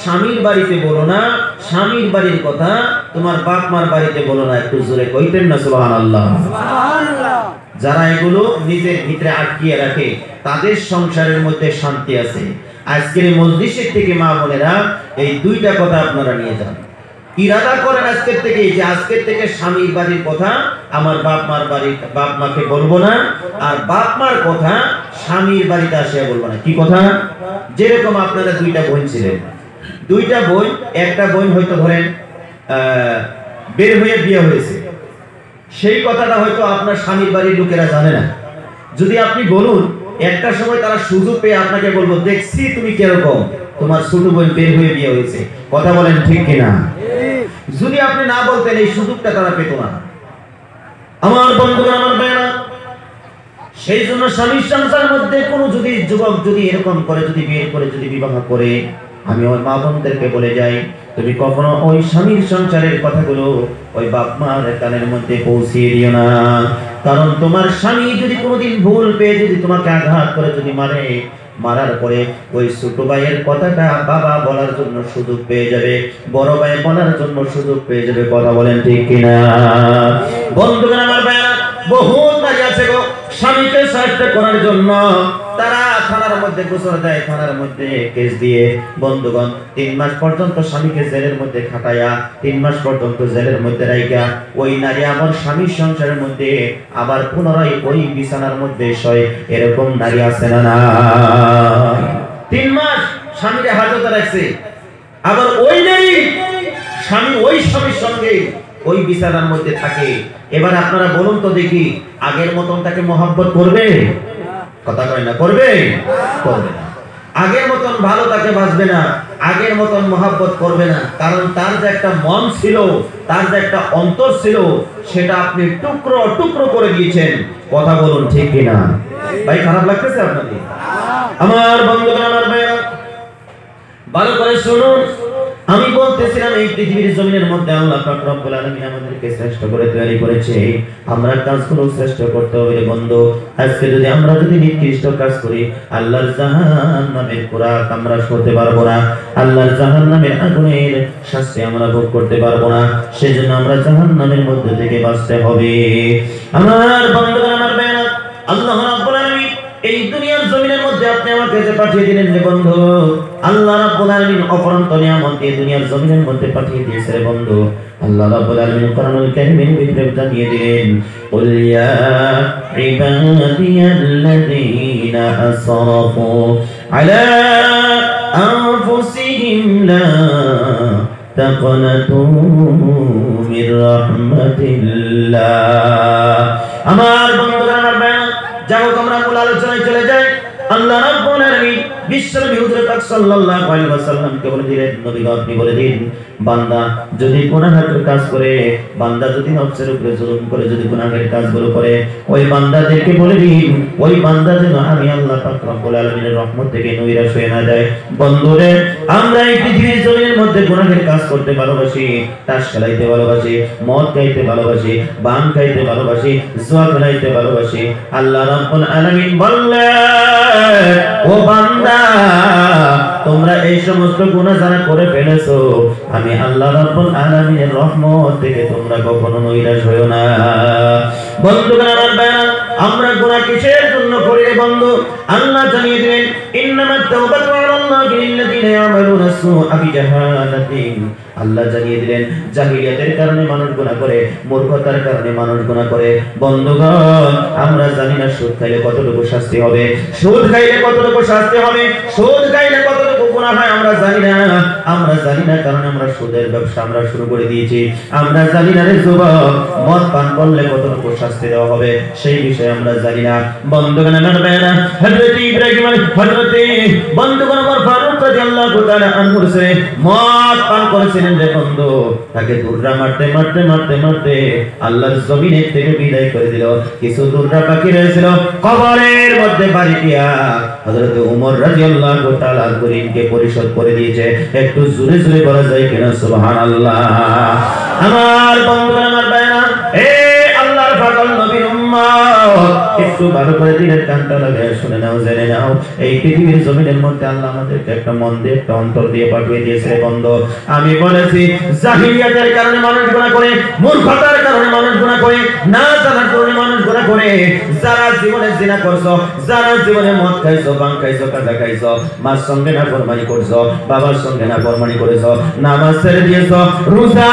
স্বামীর বাড়িতে বলো না, স্বামীর বাড়ির কথা তোমার বাপ মার বাড়িতে বলো না। একটু জোরে কইতেন না সুবহানাল্লাহ। সুবহানাল্লাহ। যারা এগুলো নিজের ভিতরে আটকিয়ে রাখে তাদের সংসারের মধ্যে শান্তি আছে। আজকের মজলিসের থেকে মা বোনেরা এই দুইটা কথা আপনারা নিয়ে যান, ইরাদা করেন আজকের থেকে যে আজকের থেকে স্বামীর বাড়ির কথা আমার বাপ মার বাড়ির বাপ মাকে বলবো না, আর বাপ মার কথা স্বামীর বাড়িতে আসিয়া বলবো না। কি কথা? যেরকম আপনারা দুইটা বোন ছিলেন, দুইটা বোন, একটা বোন হয়তো ধরেন বের হয়ে বিয়ে হয়েছে, সেই কথাটা হয়তো আপনার স্বামীর বাড়ির লোকেরা জানে না। যদি আপনি বলুন, একটা সময় তারা সুযোগ পেয়ে আপনাকে বলবো, দেখছি তুমি কিরকম, তোমার ছোট বোন বের হয়ে বিয়ে হয়েছে। কথা বলেন ঠিক কিনা? যদি আপনি না বলতেন এই সুযোগটা তারা পেত না। আমার বন্ধুরা, আমার ভাইরা, সেই জন্য স্বামীর সংসার মধ্যে কোনো যদি যুবক যদি এরকম করে, যদি বিয়ে করে, যদি বিবাহ করে, আমি আমার মা বোনদেরকে বলে যাই, তুমি কখনো ওই স্বামীর সংসারের কথাগুলো ওই বাপ মার কানের মধ্যে পৌঁছিয়ে দিও না। কারণ তোমার স্বামী যদি কোনোদিন ভুল পেয়ে যদি তোমাকে আঘাত করে যদি মারে, মারার পরে ওই ছোট ভাইয়ের কথাটা বাবা বলার জন্য সুযোগ পেয়ে যাবে, বড় ভাই বলার জন্য সুযোগ পেয়ে যাবে। কথা বলেন ঠিক কিনা? বন্ধুগণ আমার ভাইরা, বহুত নারী আছে গো স্বামীকে সাহায্য করার জন্য তারা থানার মধ্যে গোসর দেয়, থানার মধ্যে কেস দিয়ে বন্ধুগণ 3 মাস পর্যন্ত স্বামীকে জেলের মধ্যে খাটায়া 3 মাস পর্যন্ত জেলের মধ্যে রাইখা ওই নারী আমার স্বামীর সংসারের মধ্যে আবার পুনরায় ওই বিছানার মধ্যে শয়। এরকম নারী আছে না? না, 3 মাস স্বামীকে হাজতে রাখছে, আবার ওই নারী স্বামী ওই স্বামীর সঙ্গে ওই বিছানার মধ্যে থাকে। এবার আপনারা বলুন তো দেখি, আগের মতন তাকে মহব্বত করবে? কথা কয় না, করবে? করবে না। আগের মতন ভালো তাকে বাসবে না, আগের মতন মহব্বত করবে না। কারণ তার যে একটা মন ছিল, তার যে একটা অন্তর ছিল, সেটা আপনি টুকরো টুকরো করে দিয়েছেন। কথা বলুন ঠিক কিনা? ভাই খারাপ লাগতেছে আপনাদের? আমার বন্ধুগণ আমার ভাইরা, ভালো করে শুনুন। আমি বলতেছিলাম এই পৃথিবীর জমিনের মধ্যে আল্লাহ পাক রব্বুল আলামিন আমাদেরকে শ্রেষ্ঠ করে তৈরি করেছে। আমরা কাজগুলো শ্রেষ্ঠ করতে হবে রে বন্ধু। আজকে যদি আমরা নিকৃষ্ট কাজ করি, আল্লাহর জাহান্নামের পোড়াক আমরা সহতে পারবো না, আল্লাহর জাহান্নামের আগুনের শাস্তি আমরা ভোগ করতে পারবো না। সেজন্য আমরা জাহান্নামের মধ্যে থেকে বাঁচতে হবে। আমার বন্ধুগণ আমার ভাইরা, আল্লাহ রাব্বুল আলামিন এই দুনিয়ার জমিনের মধ্যে আপনি আমাকে যে পাঠিয়ে দিলেন রে বন্ধু, আল্লাহ রাব্বুল আলামিন অপরন্ত নিয়ামত এই দুনিয়ার জমিনের মধ্যে পাঠিয়ে দিয়েছে রে বন্ধু। আল্লাহ রাব্বুল আলামিন কোরআনুল কারীমের ভিতরে জানিয়ে দিলেন, কুল ইয়া ইবাদিয়াল্লাযীনা আসরাফু আলা আনফুসিহিম লা তাকনাতু মির রাহমাতিল্লাহ। আমার বন্ধুরা আমার ভাইরা, যাও তোমরা মূল আলোচনায় চলে যাই। আল্লাহ রাব্বুল আলামিন বিশ্বনবী হুজুর পাক সাল্লাল্লাহু আলাইহি ওয়াসাল্লামকে বলে দিলেন, নবী আপনি বলে দিন, বান্দা যদি গুনাহের কাজ করে, বান্দা যদি নফসের উপরে জুলুম করে, যদি গুনাহের কাজগুলো করে, ওই বান্দাদেরকে বলে দিন, ওই বান্দা যেন আমি আল্লাহ পাক রব্বুল আলামিনের রহমত থেকে নৈরাশ হয়ে না যায়। বন্ধুরে, আমরা এই পৃথিবীর জমিনের মধ্যে গুনাহের কাজ করতে ভালোবাসি, তাস খেলাইতে ভালোবাসি, মদ খাইতে ভালোবাসি, বান খাইতে ভালোবাসি, জুয়া খেলাইতে ভালোবাসি। আল্লাহ রাব্বুল আলামিন বললেন, ও বান্দা, তোমরা এই সমস্ত গুনাহ যারা করে ফেলেছো, আমি আল্লাহ রাব্বুল আলামিনের রহমত থেকে তোমরা কখনো নৈরাশ হয়ো না। বন্ধুগণ আমার ভাইরা, আমরা গুনাহ কিসের জন্য করি রে বন্ধু? আল্লাহ জানিয়ে দিলেন, ইন্নামাত তাওবাতু আলাল্লাহি লিল্লাযিনা ইয়ামালুনা সুআ বিজাহালাতিন। আল্লাহ জানিয়ে দিলেন, জাহিলিয়াতের কারণে মানুষ গুনাহ করে, মূর্খতার কারণে মানুষ গুনাহ করে। বন্ধুগণ, আমরা জানি না সুদ খাইলে কতটুকু শাস্তি হবে, সুদ খাইলে কতটুকু শাস্তি হবে, সুদ খাইলে কতটুকু গুনাহ হয় আমরা জানি না। আমরা জানি না, কারণ আমরা সুদের ব্যবসা আমরা শুরু করে দিয়েছি। আমরা জানি না রে যুবক, মদ পান করলে কতটুকু শাস্তি দেওয়া হবে, সেই বিষয়ে আমরা জানি না। বন্ধুগণ আমার ভাইরা, হযরত ইব্রাহিম বন্ধুগণ আমার ফারুক রাদিয়াল্লাহু তাআলা আনহু মদ পান করেছিলেন রে বন্ধু, তাকে দুররা মারতে মারতে মারতে মারতে আল্লাহর জমিনের থেকে বিদায় করে দিল। কিছু দুররা বাকি রয়েছিল, কবরের মধ্যে বাড়ি দিয়া হযরত ওমর রাদিয়াল্লাহু তাআলা ঋণকে পরিশোধ করে দিয়েছে। একটু জোরে জোরে বলা যায় কিনা সুবহানাল্লাহ? আমার বন্ধুগণ আমার ভাইরা, এ আল্লাহর পাগল নবীর উম্মত, একটু ভালো করে দিনের কানটা লাগিয়ে শুনে নাও, জেনে নাও, এই পৃথিবীর জমিনের মধ্যে আল্লাহ আমাদেরকে একটা মন দিয়ে, একটা অন্তর দিয়ে পাঠিয়ে দিয়েছে বন্ধু। আমি বলেছি, জাহিলিয়াতের কারণে মানুষ গুনাহ করে, মূর্খতার কারণে মানুষ গুনাহ করে, না জানার কারণে মানুষ গুনাহ করে। যারা জীবনে জিনা করছো, যারা জীবনে মদ খাইছো, ভাং খাইছো, গাঁজা খাইছো, মার সঙ্গে নাফরমানি করছো, বাবার সঙ্গে নাফরমানি করেছো, নামাজ ছেড়ে দিয়েছো, রোজা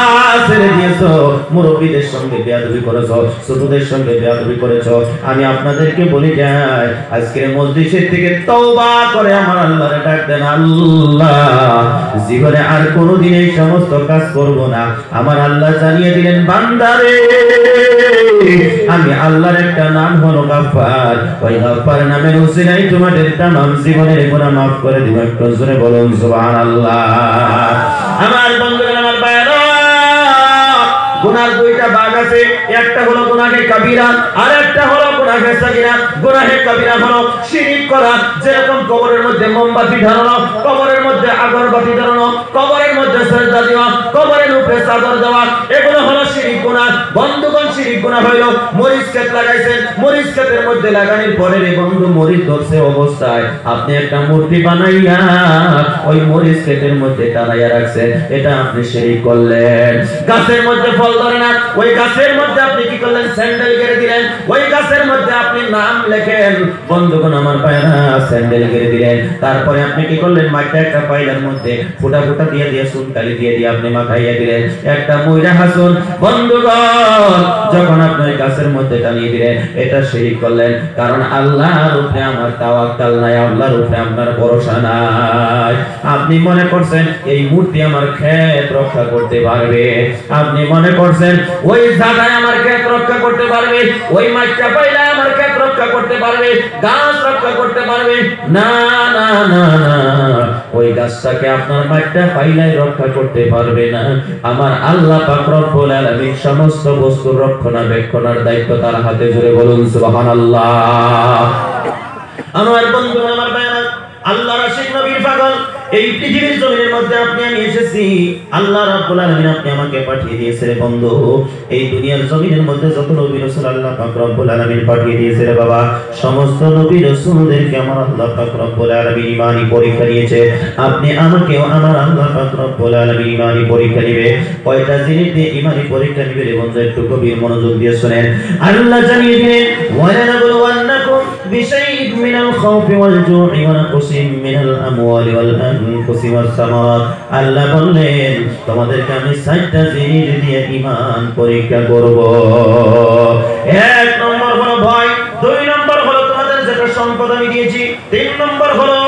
ছেড়ে দিয়েছো, মুরব্বিদের সঙ্গে বেয়াদবি করেছো, ছোটদের সঙ্গে বেয়াদবি করেছো, আমি আপনাদেরকে বলি যাই, আজকের মজলিসের থেকে তওবা করে আমার আল্লাহরে ডাক দেন, আল্লাহ জীবনে আর কোনোদিন এই সমস্ত কাজ করব না। আমার আল্লাহ জানিয়ে দিলেন, বান্দারে আমি আল্লাহর একটা নাম হলো গাফফার, ওই গাফফার নামের উসিলায় তোমাদের তামাম জীবনের গুনাহ মাফ করে দিব। একটু জোরে বলুন সুবহানাল্লাহ। আমার বন্ধুগণ আমার ভাইরা, গুনার দুইটা ভাগ আছে, একটা হলো গুনাহে কাবীরা আর একটা হলো গুনাহে সাগীরা গুনাহে কবিরা হলো শিরক করা, যেরকম কবরের মধ্যে মোমবাতি ধরানো, কবরের মধ্যে আগরবাতি ধরানো, কবরের মধ্যে সিজদা দেওয়া, কবরের উপরে চাদর দেওয়া, এগুলো হলো শিরক গুনাহ। বন্ধুগণ, শিরক গুনাহ হলো মরিচ ক্ষেত লাগাইছেন, মরিচ ক্ষেতের মধ্যে লাগানোর পরে রে বন্ধু মরিচ ধরছে অবস্থায় আপনি একটা মূর্তি বানাইয়া ওই মরিচ ক্ষেতের মধ্যে টানাইয়া রাখছেন, এটা আপনি শিরক করলেন। গাছের মধ্যে ফল ধরে না, ওই গাছের মধ্যে আপনি কি করলেন? স্যান্ডেল গেড়ে দিলেন। ওই গাছের মধ্যে আপনি নাম লেখেন, বন্ধুগণ আমার পায়রা স্যান্ডেল গেড়ে দিলেন। তারপরে আপনি কি করলেন? মাঠটা একটা পাইলার মধ্যে ফুটা ফুটা দিয়ে দিয়ে সুনকালি দিয়ে দিয়ে আপনি মাখাইয়া দিলেন একটা ময়রা হাসুন। বন্ধুগণ, যখন আপনি ওই গাছের মধ্যে টানিয়ে দিলেন, এটা শিরক করলেন, কারণ আল্লাহর উপরে আমার তাওয়াক্কাল নাই, আল্লাহর উপরে আপনার ভরসা নাই। আপনি মনে করছেন এই মূর্তি আমার ক্ষেত রক্ষা করতে পারবে, আপনি মনে করছেন ওই জায়গায় আমার ক্ষেত রক্ষা করতে পারবে, ওই মাছটা পাইলে আমার ক্ষেত রক্ষা করতে পারবে, গাছ রক্ষা করতে পারবে। না না না না, ওই গাছটাকে আপনার মাছটা পাইলাই রক্ষা করতে পারবে না। আমার আল্লাহ পাক রব্বুল আলামিন সমস্ত বস্তুর রক্ষণাবেক্ষণের দায়িত্ব তার হাতে। জুড়ে বলুন সুবহানাল্লাহ। আমার বন্ধু, আমার ভাইরা, আল্লাহর আশিক নবীর পাগল, এই পৃথিবীর জমিনের মধ্যে আপনি আমি এসেছি, আল্লাহ রাব্বুল আলামিন আপনি আমাকে পাঠিয়ে দিয়েছে রে বন্ধু। এই দুনিয়ার জমিনের মধ্যে যত নবী রাসূল আল্লাহ পাক রব্বুল আলামিন পাঠিয়ে দিয়েছে রে বাবা, সমস্ত নবী রাসূলদেরকে আমার আল্লাহ পাক রব্বুল আলামিন ঈমানি পরীক্ষা দিয়েছে। আপনি আমাকেও আমার আল্লাহ পাক রব্বুল আলামিন ঈমানি পরীক্ষা দিবে। কয়টা জিনিস দিয়ে ঈমানি পরীক্ষা দিবে রে বন্ধু, একটু গভীর মনোযোগ দিয়ে শুনেন। আল্লাহ জানিয়ে দিলেন, ওয়ালানাবলুওয়ান্নাকুম বিশাইইন মিনাল খাউফি ওয়াল জু'i ওয়া নাকসিম মিনাল আমওয়ালি ওয়াল আনফুসি ওয়াস সামারাত। আল্লাহ বললেন, তোমাদেরকে আমি 4টা জিনিস দিয়ে ঈমান পরীক্ষা করব। 1 নম্বর হলো ভয়, 2 নম্বর হলো তোমাদের যেটা সম্পদ আমি দিয়েছি, 3 নম্বর হলো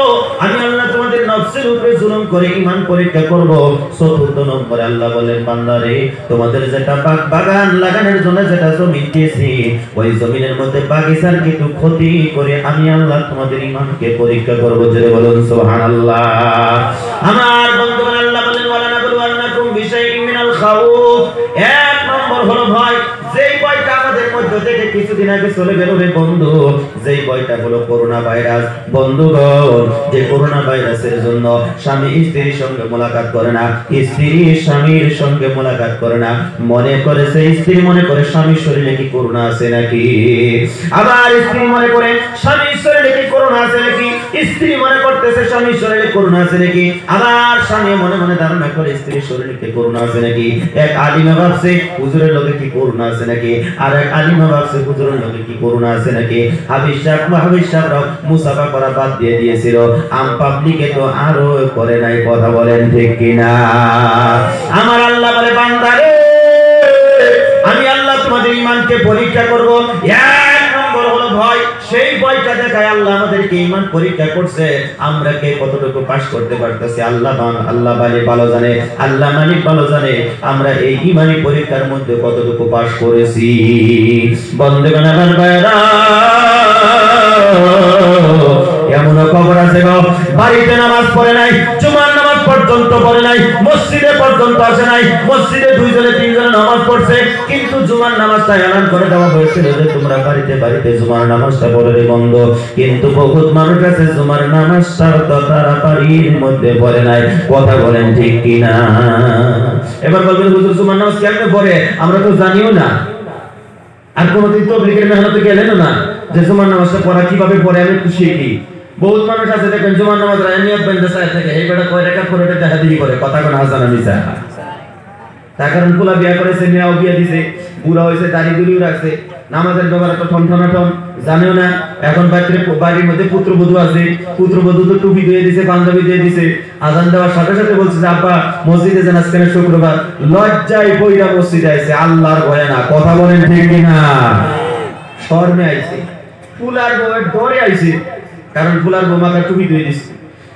আমি আল্লাহ তোমাদের নফসের উপরে জুলুম করে ঈমান পরীক্ষা করব। 4th নম্বরে আল্লাহ বলেন, বান্দারে তোমাদের যেটা বাগান লাগানোর জন্য যেটা জমি দিয়েছি, ওই জমিনের মধ্যে বাগিচার কিছু ক্ষতি করে আমি আল্লাহ তোমাদের ঈমানকে পরীক্ষা করব। জোরে বলুন সুবহানাল্লাহ। আমার বন্ধুগণ, আল্লাহ বলেন, ওয়ালানাবলুওয়ান্নাকুম বিশাইইন মিনাল খাউফ। 1 নম্বর হলো ভয়, যেই ভয়টা আমাদের মধ্য থেকে কিছুদিন আগে চলে গেল রে বন্ধু, যেই ভয়টা হলো করোনা ভাইরাস। বন্ধুগণ, যে করোনা ভাইরাসের জন্য স্বামী স্ত্রীর সঙ্গে মোলাকাত করে না, স্ত্রী স্বামীর সঙ্গে মোলাকাত করে না, মনে করে সেই স্ত্রী মনে করে স্বামীর শরীরে কি করোনা আছে নাকি, আবার স্ত্রী মনে করে স্বামীর শরীরে কি করোনা আছে নাকি, স্ত্রী মনে করতেছে স্বামীর শরীরে করোনা আছে নাকি, আবার স্বামী মনে মনে ধারণা করে স্ত্রীর শরীরে কি করোনা আছে নাকি। এক আলিমা ভাবছে হুজুরের লোকে কি করোনা আছে নাকি, আর এক আলিমা ভাবছে হুজুরের লোকে কি করোনা আছে নাকি। হাবিজ সাহেবরাও মুসাফা করা বাদ দিয়ে দিয়েছিল, আম পাবলিকে তো আরো করে নাই। কথা বলেন ঠিক কিনা? আমার আল্লাহ বলে, বান্দারে আমি আল্লাহ তোমাদের ঈমানকে পরীক্ষা করব। 1 নম্বর হলো ভয়, সেই ভয়টা দেখায় আল্লাহ আমাদেরকে ঈমান পরীক্ষা করছে, আমরা কে কতটুকু পাস করতে পারতেছি আল্লাহ ভালো জানে, আল্লাহ মালিক ভালো জানে আমরা এই ঈমানি পরীক্ষার মধ্যে কতটুকু পাস করেছি। বন্ধুগণ আমার ভাইরা, এমন খবর আছে গো, বাড়িতে নামাজ পড়ে নাই, জুমার নামাজ পর্যন্ত পড়ে নাই, মসজিদে পর্যন্ত আসে নাই, মসজিদে 2 জনে 3 জনে নামাজ পড়ছে, কিন্তু জুমার নামাজটা এলান করে দেওয়া হয়েছিল যে তোমরা বাড়িতে বাড়িতে জুমার নামাজটা পড়ে বন্ধ। কিন্তু বহুত মানুষ আছে জুমার নামাজটা তো তারা বাড়ির মধ্যে পড়ে নাই। কথা বলেন ঠিক কিনা? এবার বলবেন, হুজুর জুমার নামাজ কেমনে পড়ে আমরা তো জানিও না, আর কোনদিন তাবলীগের মেহনতে গেলেন না যে জুমার নামাজটা পড়া কিভাবে পড়ে আমি একটু শিখি। বহুত মানুষ আছে দেখবেন জুমার নামাজ নিয়ত বেঁধে চায় থাকে, এই বেটা কয় টাকা করে দেখা দিবি করে, কথা কোন হাসান আমি চা। তার কারণ পোলা বিয়া করেছে, মেয়েও বিয়া দিছে, বুড়া হয়েছে, দাড়ি দুলিও রাখছে, নামাজের ব্যাপারে তো ঠনঠনাঠন জানেও না। এখন বাড়ির মধ্যে পুত্রবধূ আছে, পুত্রবধূ তো টুপি দিয়ে দিছে, পাঞ্জাবি দিয়ে দিছে, আজান দেওয়ার সাথে সাথে বলছে যে আব্বা মসজিদে যান আজকে শুক্রবার, লজ্জায় বইরা মসজিদে আইছে, আল্লাহর ভয়ে না। কথা বলেন ঠিক কিনা? শরমে আইছে, ফুলার বউয়ের ডরে আইছে, কারণ ফুলার বউ মাথায় টুপি দিয়ে দিছে,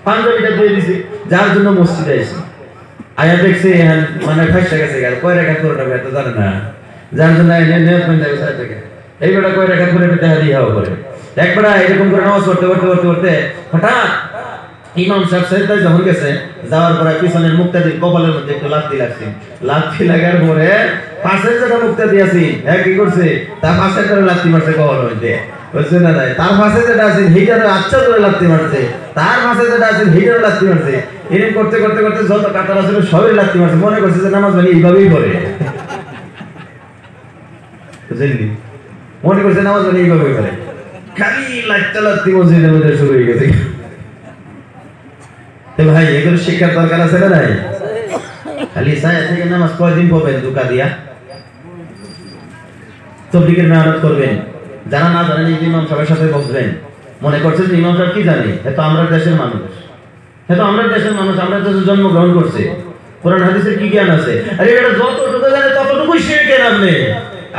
পাঞ্জাবিটা দিয়ে দিছে, যার জন্য মসজিদে আইছে। আয়া দেখছে মানে ফাইসা গেছে, কয় রেখা করে এত জানে না, যার জন্য এই বেটা কয় রেখা করে দেখা দিয়ে হওয়া করে। একবার এরকম করে নামাজ পড়তে পড়তে পড়তে পড়তে হঠাৎ ইমাম সাহেব সেজদায় যখন গেছে, যাওয়ার পরে পিছনের মুক্তাদির কপালের মধ্যে একটু লাথি লাগছে, লাথি লাগার পরে পাশের যেটা মুক্তা দিয়েছি হ্যাঁ কি করছে তার পাশে করে লাত্তি মারছে কবর হইতে বুঝছেন না নাই তার পাশে যেটা আছে হিটারে আচ্ছা করে লাত্তি মারছে তার পাশে যেটা আছে হিটারে লাত্তি মারছে এরকম করতে করতে করতে যত কাতার আছে সবই লাত্তি মারছে মনে করছে যে নামাজ মানে এইভাবেই পড়ে বুঝলেন মনে করছে নামাজ মানে এইভাবেই পড়ে খালি লাত্তি লাত্তি মসজিদের মধ্যে শুরু হয়ে গেছে তো ভাই এগুলো শিক্ষার দরকার আছে না নাই খালি সায়া থেকে নামাজ কয়দিন পড়বেন দুকা দিয়া তবলিগের মেহনত করবেন যারা না জানেন এই ইমাম সাহেবের সাথে বসবেন মনে করছেন যে ইমাম সাহেব কি জানে এত আমরা দেশের মানুষ আমরা দেশে জন্মগ্রহণ করছে কোরআন হাদিসের কি জ্ঞান আছে আরে এটা যতটুকু জানে ততটুকুই শিরকের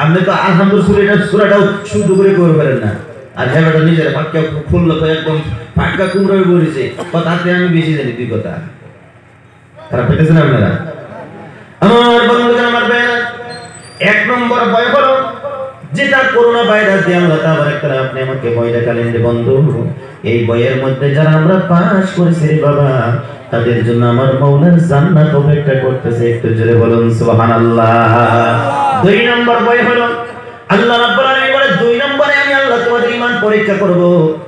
আপনি তো আলহামদুলিল্লাহ সূরাটাও শুদ্ধ করে করতে পারেন না আর হ্যাঁ বেটা নিজের পাক্কা ফুললো তো একদম পাক্কা কুমড়োয় বলেছে কথাতে আমি বেশি জানি দুই কথা খারাপ পেতেছেন আপনারা আমার বন্ধুরা আমার ভাইরা এক নম্বর ভয় হলো যেটা করোনা ভাইরাস দিয়ে আল্লাহ তাবারক তাআলা আপনি আমাকে ভয় দেখালেন রে বন্ধু এই ভয়ের মধ্যে যারা আমরা পাস করেছি রে বাবা তাদের জন্য আমার মাওলার জান্নাত অপেক্ষা করতেছে একটু জোরে বলুন সুবহানাল্লাহ দুই নম্বর ভয় হলো আল্লাহ রাব্বুল আলামিন বলে দুই নম্বরে আমি আল্লাহ তোমাদের ঈমান পরীক্ষা করব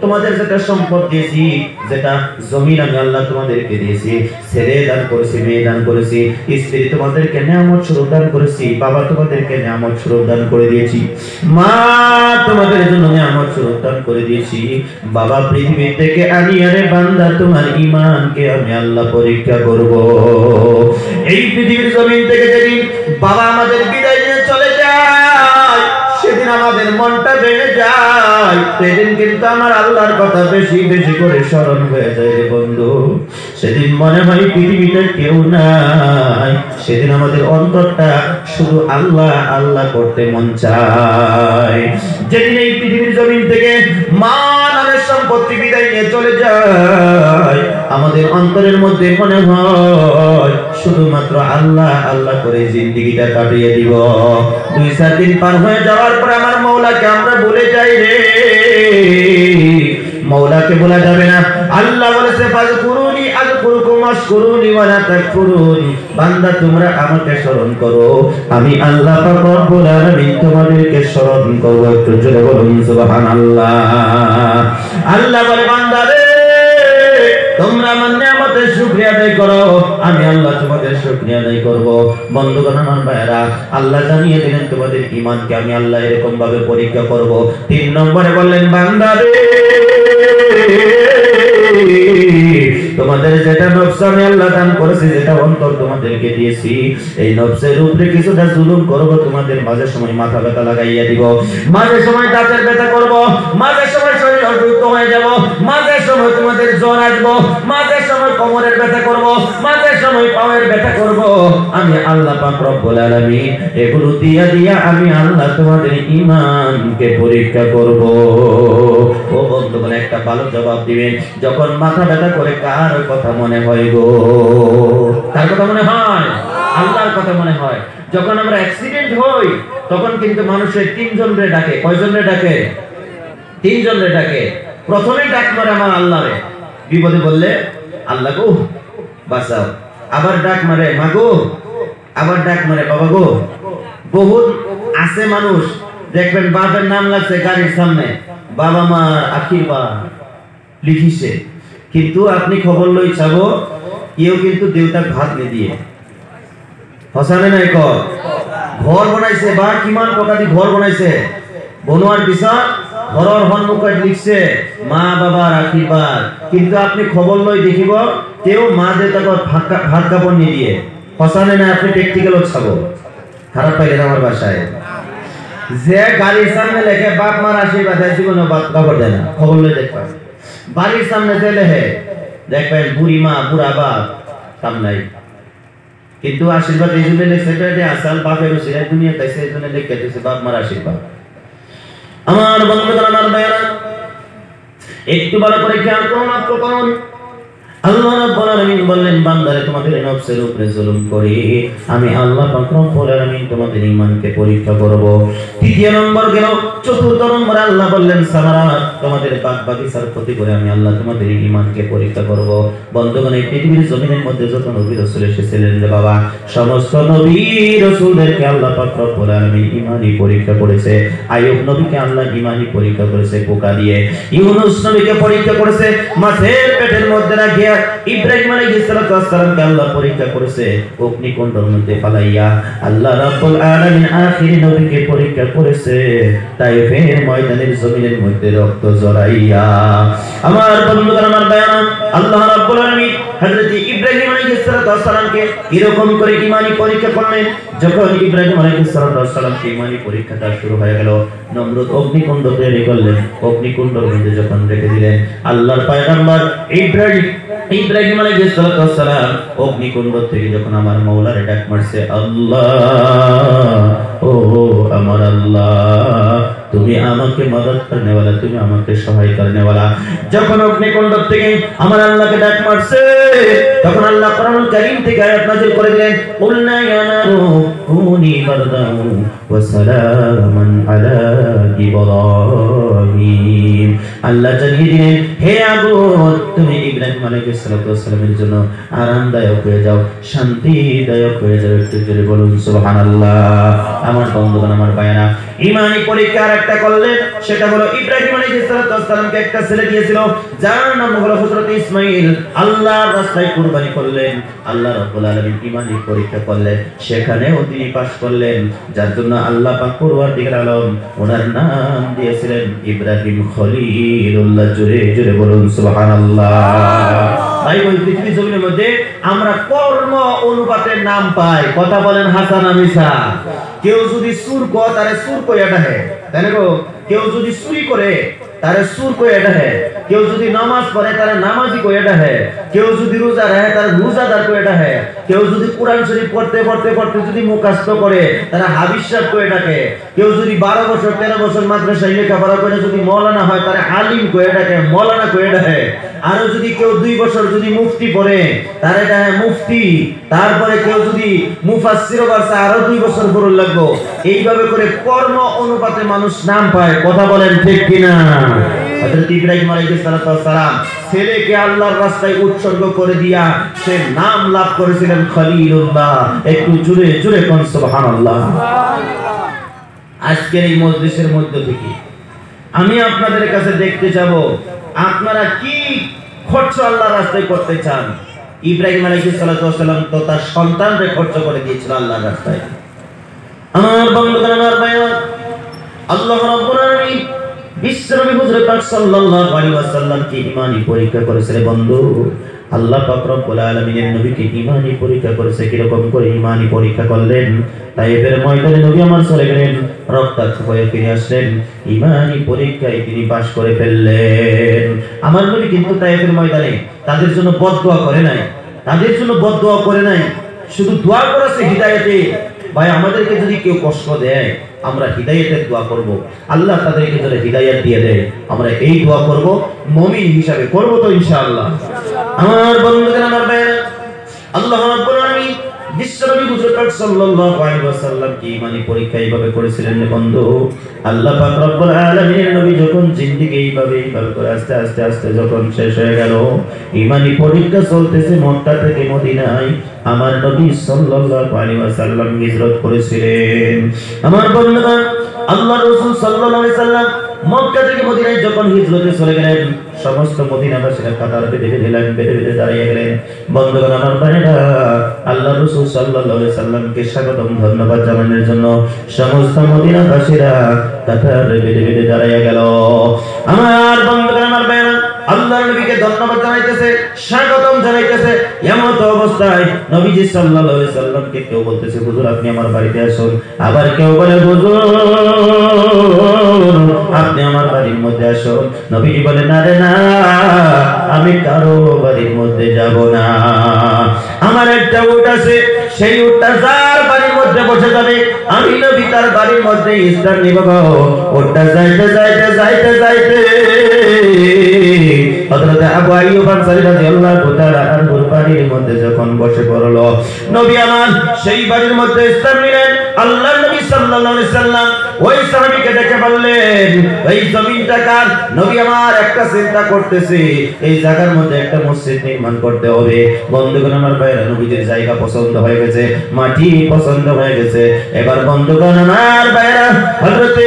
তোমাদের যেটা সম্পদ দিয়েছি যেটা জমিন আমি আল্লাহ তোমাদেরকে দিয়েছি ছেলে দান করেছি মেয়ে দান করেছি স্ত্রী তোমাদেরকে নিয়ামত স্বরূপ দান করেছি বাবা তোমাদেরকে নিয়ামত স্বরূপ দান করে দিয়েছি মা তোমাদের জন্য নিয়ামত স্বরূপ দান করে দিয়েছি বাবা পৃথিবী থেকে আমি আরে বান্দা তোমার ঈমানকে আমি আল্লাহ পরীক্ষা করব এই পৃথিবীর জমিন থেকে যেদিন বাবা আমাদের বিদায় নিয়ে চলে যায় সেদিন আমাদের মনটা ভেঙে যায় সেদিন কিন্তু আমার আল্লাহর কথা বেশি বেশি করে স্মরণ হয়ে যায় রে বন্ধু সেদিন মনে হয় পৃথিবীতে কেউ নাই সেদিন আমাদের অন্তরটা শুধু আল্লাহ আল্লাহ করতে মন চায় যেদিন এই পৃথিবীর জমিন থেকে মা নামের সম্পত্তি বিদায় নিয়ে চলে যায় আমাদের অন্তরের মধ্যে মনে হয় শুধুমাত্র আল্লাহ আল্লাহ করে জিন্দেগিটা কাটিয়ে দিব 2-4 দিন পার হয়ে যাওয়ার পর আমার মাওলাকে আমরা ভুলে যাই রে মাওলাকে ভোলা যাবে না আল্লাহ বলেছে ফাযকুরুনি আযকুরুকুম ওয়াশকুরুনি ওয়া লা তাকফুরুন বান্দা তোমরা আমাকে স্মরণ করো আমি আল্লাহ পাক রব্বুল আলামিন তোমাদেরকে স্মরণ করব একটু জোরে বলুন সুবহানাল্লাহ আল্লাহ বলে বান্দা রে তোমরা আমার নিয়ামতের শুকরিয়া আদায় করো আমি আল্লাহ তোমাদের শুকরিয়া আদায় করব বন্ধুগণ আমার ভাইরা আল্লাহ জানিয়ে দিলেন তোমাদের ঈমানকে আমি আল্লাহ এরকম ভাবে পরীক্ষা করব 3 নম্বরে বললেন বান্দা রে তোমাদের যেটা নফস আমি আল্লাহ দান করেছি যেটা অন্তর তোমাদেরকে দিয়েছি এই নফসের উপরে কিছুটা জুলুম করব তোমাদের মাঝে সময় মাথা ব্যথা লাগাইয়া দিব মাঝে সময় দাঁতের ব্যথা করব মাঝে সময় শরীর অসুস্থ হয়ে যাব মাঝে সময় তোমাদের জ্বর আসবো মাঝে সময় কোমরের ব্যথা করব মাঝে সময় পায়ের ব্যথা করব আমি আল্লাহ পাক রব্বুল আলামিন এগুলো দিয়া দিয়া আমি আল্লাহ তোমাদের ঈমানকে পরীক্ষা করব ও বন্ধুগণ একটা ভালো জবাব দিবেন যখন মাথা ব্যথা করে কার কথা মনে হয় গো কার কথা মনে হয় আল্লাহর কথা মনে হয় যখন আমরা অ্যাক্সিডেন্ট হই তখন কিন্তু মানুষের 3 জন রে ডাকে কয়জন রে ডাকে 3 জন রে ডাকে প্রথমে ডাক মারে আমার আল্লাহরে বিপদে বললে আল্লাহ গো বাঁচাও আবার ডাক মারে মা গো আবার ডাক মারে বাবা গো বহুত আছে মানুষ দেখবেন বাবার নাম লাগছে গাড়ির সামনে বাবা মার আশীর্বাদ লিখিছে কিন্তু আপনি খবর লই চাবো কেউ কিন্তু দেউতাক ভাত নে দিয়ে ফসানে নাই কর ঘর বানাইছে বা কিমান টাকা দিয়ে ঘর বানাইছে বনোয়ার পিছত ঘরের সম্মুখত লিখছে মা বাবার আশীর্বাদ কিন্তু আপনি খবর লই দেখিব কেউ মা দেউতাকক ভাত কাপড় নিদিয়ে ফসানে না আপনি প্র্যাকটিক্যালত চাবো খারাপ পাইলেন আমার বাসায় যে গাড়ির সামনে লেখে বাপ মার আশীর্বাদ আছে কোনো বাপ কাপড় দেয় না খবর লই দেখবা বাড়ির সামনে যে লেখে দেখবেন বুড়ি মা বুড়া বাপ কাম নাই কিন্তু আশীর্বাদ এই জন্য লেখছে যে আসল বাপের উসিলায় দুনিয়া তাইছে এই জন্য লিখে দিয়েছে বাপ মার আশীর্বাদ আমার বন্ধুগণ আমার ভাইরা একটু ভালো করে খেয়াল করুন আল্লাহ রাব্বুল আলামিন বললেন, বান্দারে তোমাদের নফসের উপরে জুলুম করে আমি আল্লাহ পাক রব্বুল আলামিন তোমাদের ঈমানকে পরীক্ষা করব। তৃতীয় নম্বর গেল। চতুর্থ নম্বরে আল্লাহ বললেন, সামারা তোমাদের বাগ বাগিচার ক্ষতি করে আমি আল্লাহ তোমাদের ঈমানকে পরীক্ষা করব। বন্ধুগণ, এই পৃথিবীর জমিনের মধ্যে যত নবী রাসূল এসেছিলেন রে বাবা, সমস্ত নবী রাসূলদেরকে আল্লাহ পাক রব্বুল আলামিন ঈমানি পরীক্ষা করেছে। আইয়ুব নবীকে আল্লাহ ঈমানি পরীক্ষা করেছে পোকা দিয়ে। ইউনূস নবীকে পরীক্ষা করেছে মাছের পেটের মধ্যে রাখিয়া। ইব্রাহিম আলাইহিস সালামকে আল্লাহ পরীক্ষা করেছে অগ্নিকুণ্ডের মধ্যে ফালাইয়া। আল্লাহ রাব্বুল আলামিন আখির নবীকে পরীক্ষা করেছে তাইফের ময়দানের জমিনের মধ্যে রক্ত ঝরাইয়া। আমার বন্ধুগণ, আমার ভাইরা, আল্লাহ রাব্বুল আলামিন হযরত ইব্রাহিম আলাইহিস সালামকে এরকম করে ঈমানি পরীক্ষা করলেন। যখন ইব্রাহিম আলাইহিস সালামকে ঈমানি পরীক্ষাটা শুরু হয়ে গেল, নমরুদ অগ্নিকুণ্ড তৈরি করলেন। অগ্নিকুণ্ডের মধ্যে যখন রেখে দিলেন, আল্লাহর পয়গম্বর ইব্রাহিম আলাইহিস সালাম অগ্নিকুণ্ড থেকে যখন আমার মাওলারে ডাক মারছে, আল্লাহ, ও আমার আল্লাহ, তুমি আমাকে মদদ করনে वाला, তুমি আমাকে সহায় করনে वाला। যখন অগ্নিকুণ্ড থেকে আমার আল্লাহকে ডাক মারছে, তখন আল্লাহ কোরআনুল কারীম থেকে আয়াত নাযিল করে দিলেন, কুলনা ইয়া নারু কুনি বারদান ওয়া সালামান আলা ইব্রাহিম। আল্লাহ জানিয়ে দিলেন, হে আগুন, তুমি ইব্রাহিম আলাইহিস সালামের জন্য আরামদায়ক হয়ে যাও, শান্তিদায়ক হয়ে যাও। একটু জোরে বলুন সুবহানাল্লাহ। আমার বন্ধুগণ, আমার ভাইরা, ঈমানি পরীক্ষা আরেকটা করলেন, সেটা হলো ইব্রাহিম আলাইহিস সালামকে একটা ছেলে দিয়েছিল যার নাম হলো হযরত ইসমাঈল। আল্লাহর রাস্তায় কুরবানি করলেন। আল্লাহ রাব্বুল আলামিন ঈমানি পরীক্ষা করলেন, সেখানেও তিনি পাস করলেন, যার জন্য আল্লাহ পাক পরওয়ারদিগার আলম ওনার নাম দিয়েছিলেন ইব্রাহিম খলিলুল্লাহ। জোরে জোরে বলুন সুবহানাল্লাহ। তাই ওই পৃথিবী জমিনের মধ্যে আমরা কর্ম অনুপাতের নাম পাই। কথা বলেন হাসান আমিসা। কেউ যদি সুর কয় তারে সুর কই এটা है, তাই না গো? কেউ যদি চুরি করে তারে সুর কই এটা है, কেউ যদি নামাজ পড়ে তারে নামাজি কই এটা है, কেউ যদি রোজা রাখে তারে রোজাদার কই এটা है, কেউ যদি কোরআন শরীফ পড়তে পড়তে পড়তে যদি মুখস্থ করে তারা হাফিজ সাহেব কই এটাকে, কেউ যদি 12 বছর 13 বছর মাদ্রাসায় লেখাপড়া করে যদি মাওলানা হয় তারে আলিম কই এটাকে, মাওলানা কই এটা है। আর যদি কেউ 2 বছর যদি মুফতি পড়ে তারে এটা মুফতি। তারপরে কেউ যদি মুফাসসির বাসা আরো 2 বছর পড়ল লাগবে। এইভাবে করে কর্ম অনুপাতে মানুষ নাম পায়। কথা বলেন ঠিক কিনা? হযরত ইব্রাহিম আলাইহিস সালাম ছেলেকে আল্লাহর রাস্তায় উৎসর্গ করে দিয়া সে নাম লাভ করেছিলেন খলিলুল্লাহ। একটু জোরে জোরে কোন সুবহানাল্লাহ। আজকের এই মজলিসের মধ্য থেকে আমি আপনাদের কাছে দেখতে যাব আপনারা কি খরচ আল্লাহর রাস্তায় করতে চান। ইব্রাহিম আলাইহিস সালাম তো তার সন্তানকে খরচ করে দিয়েছিল আল্লাহর রাস্তায়। আমার বন্ধুগণ, আমার ভাইরা, আল্লাহ রাব্বুল আলামিন বিশ্বনবী হুজুর পাক সাল্লাল্লাহু আলাইহি ওয়াসাল্লামকে ঈমানি পরীক্ষা করেছে রে বন্ধু। আল্লাহ পাক রব্বুল আলামিনের নবীকে ঈমানি পরীক্ষা করেছে। কি রকম করে ঈমানি পরীক্ষা করলেন? তাইফের ময়দানে নবী আমার চলে গেলেন, রক্তাক্ত হয়ে ফিরে আসলেন, ঈমানি পরীক্ষায় তিনি পাস করে ফেললেন। আমার নবী কিন্তু তাইফের ময়দানে তাদের জন্য বদদোয়া করে নাই, তাদের জন্য বদদোয়া করে নাই, শুধু দোয়া করেছে হিদায়াতে। ভাই, আমাদেরকে যদি কেউ কষ্ট দেয় আমরা হিদায়াতের দোয়া করব। আল্লাহ তাদেরকে যদি হিদায়াত দিয়ে দেয় আমরা এই দোয়া করব, মুমিন হিসাবে করব তো ইনশাআল্লাহ। আমার বন্ধুগণ, আমার ভাইরা, আল্লাহ রাব্বুল আলামিন বিশ্বনবী হুজুর পাক সাল্লাল্লাহু আলাইহি ওয়াসাল্লামকে ঈমানি পরীক্ষা এইভাবে করেছিলেন বন্ধু। আল্লাহ পাক রব্বুল আলামিনের নবী যখন জিন্দেগি এইভাবে করে আস্তে আস্তে আস্তে যখন শেষ হয়ে গেল, ঈমানি পরীক্ষা চলতেছে মক্কা থেকে মদিনায়। আমার নবী সাল্লাল্লাহু আলাইহি ওয়াসাল্লাম হিজরত করেছিলেন। আমার বন্ধুগণ, আল্লাহ রাসূল সাল্লাল্লাহু আলাইহি ওয়াসাল্লাম মক্কা থেকে মদিনায় যখন হিজরতে চলে গেলেন, সমস্ত মদিনাবাসীরা কাতার বেঁধে দিলেন, বেঁধে বেঁধে দাঁড়িয়ে গেলেন। বন্ধুগণ, আমার ভাইরা, আল্লাহ রাসূল সাল্লাল্লাহু আলাইহি সাল্লামকে স্বাগতম ধন্যবাদ জানানোর জন্য সমস্ত মদিনাবাসীরা কাতার বেঁধে বেঁধে দাঁড়িয়ে গেল। আমার বন্ধুগণ, আমার ভাইরা, আল্লাহর নবীকে ধন্যবাদ জানাইতেছে, স্বাগতম জানাইতেছে। এমন অবস্থায় নবীজি সাল্লাল্লাহু আলাইহি সাল্লামকে কেউ বলতেছে, হুজুর আপনি আমার বাড়িতে আসুন। আবার কেউ বলে, হুজুর আপনি আমার বাড়ির মধ্যে আসুন। নবীজি বলে, না রে না, আমি কারো বাড়ির মধ্যে যাব না। আমার একটা উট আছে, সেই উটটা যার বাড়ির মধ্যে বসে যাবে আমি নবী তার বাড়ির মধ্যে স্থান নিব। উটটা যাইতে যাইতে যাইতে যাইতে হযরত আবু আইয়ুব আনসারী রাদিয়াল্লাহু তাআলা নবী আমার সেই বাড়ির মধ্যে স্থান নিলেন। আল্লাহর নবী সাল্লাল্লাহু আলাইহি সাল্লাম ওই সাহাবীকে দেখে বললেন, এই জমিনটা কার? নবী আমার একটা চিন্তা করতেছি, এই জায়গার মধ্যে একটা মসজিদ নির্মাণ করতে হবে। বন্ধুগণ আমার ভাইরা, নবীদের জায়গা পছন্দ হয়ে গেছে, মাটি পছন্দ হয়ে গেছে। এবার বন্ধুগণ আমার ভাইরা, হযরতে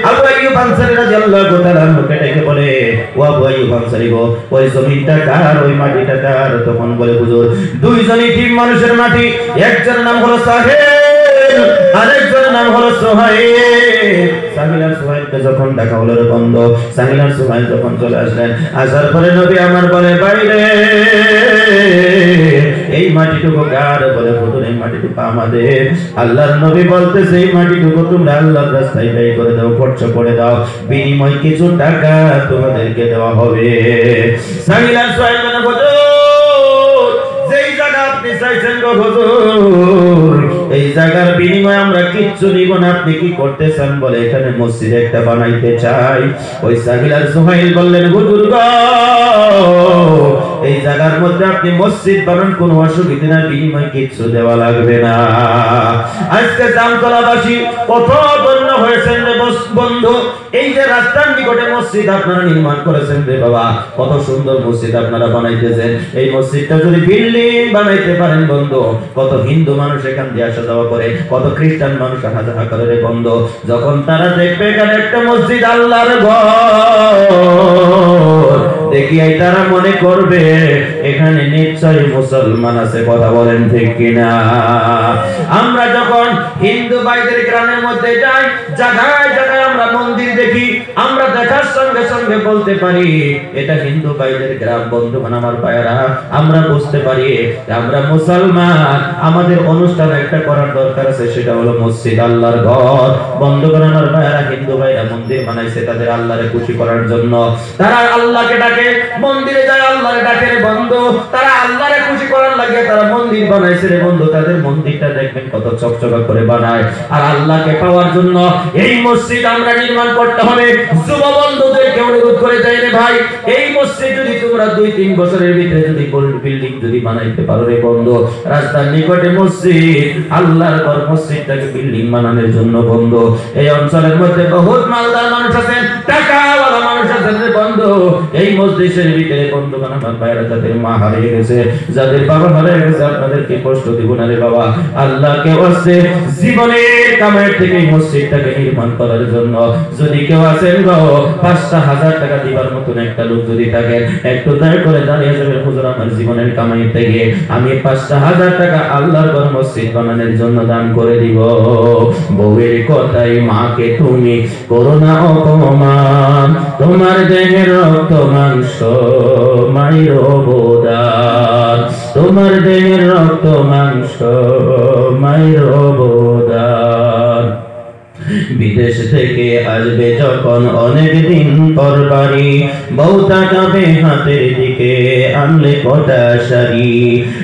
আবু আইয়ুব আনসারী রাদিয়াল্লাহু তাআলা মুখে ডেকে বলে, ও আবু আইয়ুব আনসারী গো, ওই জমিনটা কার, ওই মাটিটা কার? তখন বলে, হুজুর দুইজনই ঠিক মানুষের মাটি, একজনের নাম হলো সাহেল, আরেকজনের নাম হলো সোহাইল। সাহিল আর সোহাইলকে যখন দেখা হলো রে বন্ধু, সাহিল আর সোহাইল যখন চলে আসলেন, আসার পরে নবী আমার বলে, বাইরে এই মাটিটুকু কার? বলে, হুজুর এই মাটিটুকু আমাদের। আল্লাহর নবী বলতেছে, এই মাটিটুকু তোমরা আল্লাহর রাস্তায় ব্যয় করে দাও, খরচ করে দাও, বিনিময় কিছু টাকা তোমাদেরকে দেওয়া হবে। সাহিল আর সোহাইল বলে, হুজুর যেই জায়গা আপনি চাইছেন গো হুজুর, এই জায়গার বিনিময়ে আমরা কিচ্ছু নিব না, আপনি কি করতে চান? বলে, এখানে মসজিদ একটা বানাইতে চাই। ওই সাহিল আর সোহাইল বললেন, হুজুর গো, এই জায়গার মধ্যে আপনি মসজিদ বানান, কোনো অসুবিধা না, বিনিময় কিচ্ছু দেওয়া লাগবে না। আজকে জামতলাবাসী কত ধন্য হয়েছেন রে বন্ধু, এই যে রাস্তার নিকটে মসজিদ আপনারা নির্মাণ করেছেন রে বাবা, কত সুন্দর মসজিদ আপনারা বানাইতেছেন। এই মসজিদটা যদি বিল্ডিং বানাইতে পারেন বন্ধু, কত হিন্দু মানুষ এখান দিয়ে আসা যাওয়া করে, কত খ্রিস্টান মানুষ আসা যাওয়া করে রে বন্ধু। যখন তারা দেখবে এখানে একটা মসজিদ, আল্লাহর ঘর, দেখিয়াই তারা মনে করবে এখানে নিশ্চয়ই মুসলমান আছে। কথা বলেন ঠিক কিনা? আমরা যখন হিন্দু ভাইদের গ্রামের মধ্যে যাই, জায়গায় জায়গায় আমরা মন্দির দেখি, আমরা দেখার সঙ্গে সঙ্গে বলতে পারি এটা হিন্দু ভাইদের গ্রাম। বন্ধুগণ আমার ভাইরা, আমরা বুঝতে পারি আমরা মুসলমান, আমাদের অনুষ্ঠান একটা করার দরকার আছে, সেটা হলো মসজিদ, আল্লাহর ঘর। বন্ধুগণ আমার ভাইরা, হিন্দু ভাইরা মন্দির বানাইছে তাদের আল্লাহরে খুশি করার জন্য, তারা আল্লাহকে ডাকে, মন্দিরে যায় আল্লাহরে ডাকে রে বন্ধু, তারা আল্লাহরে খুশি করার লাগে তারা মন্দির বানাইছে রে বন্ধু। তাদের মন্দিরটা দেখবেন কত চকচকা করে বানায়। আর আল্লাহকে পাওয়ার জন্য এই মসজিদ আমরা নির্মাণ করতে হবে। যুব বন্ধুদেরকে অনুরোধ করে যাই রে ভাই, এই মসজিদ যদি তোমরা 2-3 বছরের ভিতরে যদি বিল্ডিং যদি বানাইতে পারো রে বন্ধু, রাস্তার নিকটে মসজিদ, আল্লাহর ঘর, মসজিদটাকে বিল্ডিং বানানোর জন্য বন্ধু, এই অঞ্চলের মধ্যে বহুত মালদার মানুষ আছেন, টাকাওয়ালা মানুষ আছেন রে বন্ধু। এই মসজিদের ভিতরে বন্ধুগণ আমার ভাইরা, যাদের মা হারিয়ে গেছে, যাদের বাবা হারিয়ে গেছে, আপনাদেরকে কষ্ট দিব না রে বাবা। আল্লাহকে ওয়াস্তে জীবনের কামাই থেকে এই মসজিদটাকে নির্মাণ করার জন্য যদি কেউ আছেন গো, 5,000 টাকা দিবার মতন একটা লোক যদি থাকেন, একটু দয়া করে দাঁড়িয়ে যাবেন, হুজুর আমার জীবনের কামাই থেকে আমি 5,000 টাকা আল্লাহর ঘর মসজিদ বানানোর জন্য দান করে দিব। বউয়ের কথাই মাকে তুমি করো না অপমান, তোমার দেহের রক্ত মাংস মায়ের অবদান, তোমার দেহের রক্ত মাংস মায়ের অবদান। বিদেশ থেকে আসবে যখন অনেক দিন পর বাড়ি, বউ তাকাবে হাতের দিকে আনলে কটা শাড়ি,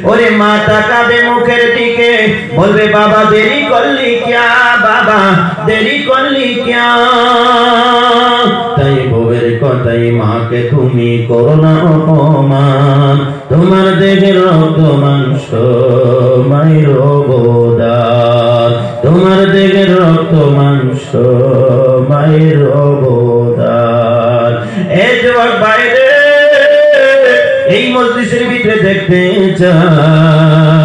ওরে মা তাকাবে মুখের দিকে বলবে বাবা দেরি করলি ক্যা, বাবা দেরি করলি ক্যা। তাই বউয়ের কথাই মাকে তুমি করো না অপমান, তোমার দেহের রক্ত মাংস মায়ের অবদান, তোমার দেহের রক্ত মাংস মায়ের অবদান। এই যুবক বাইরে এই মসজিদের ভিতরে দেখতে চাই,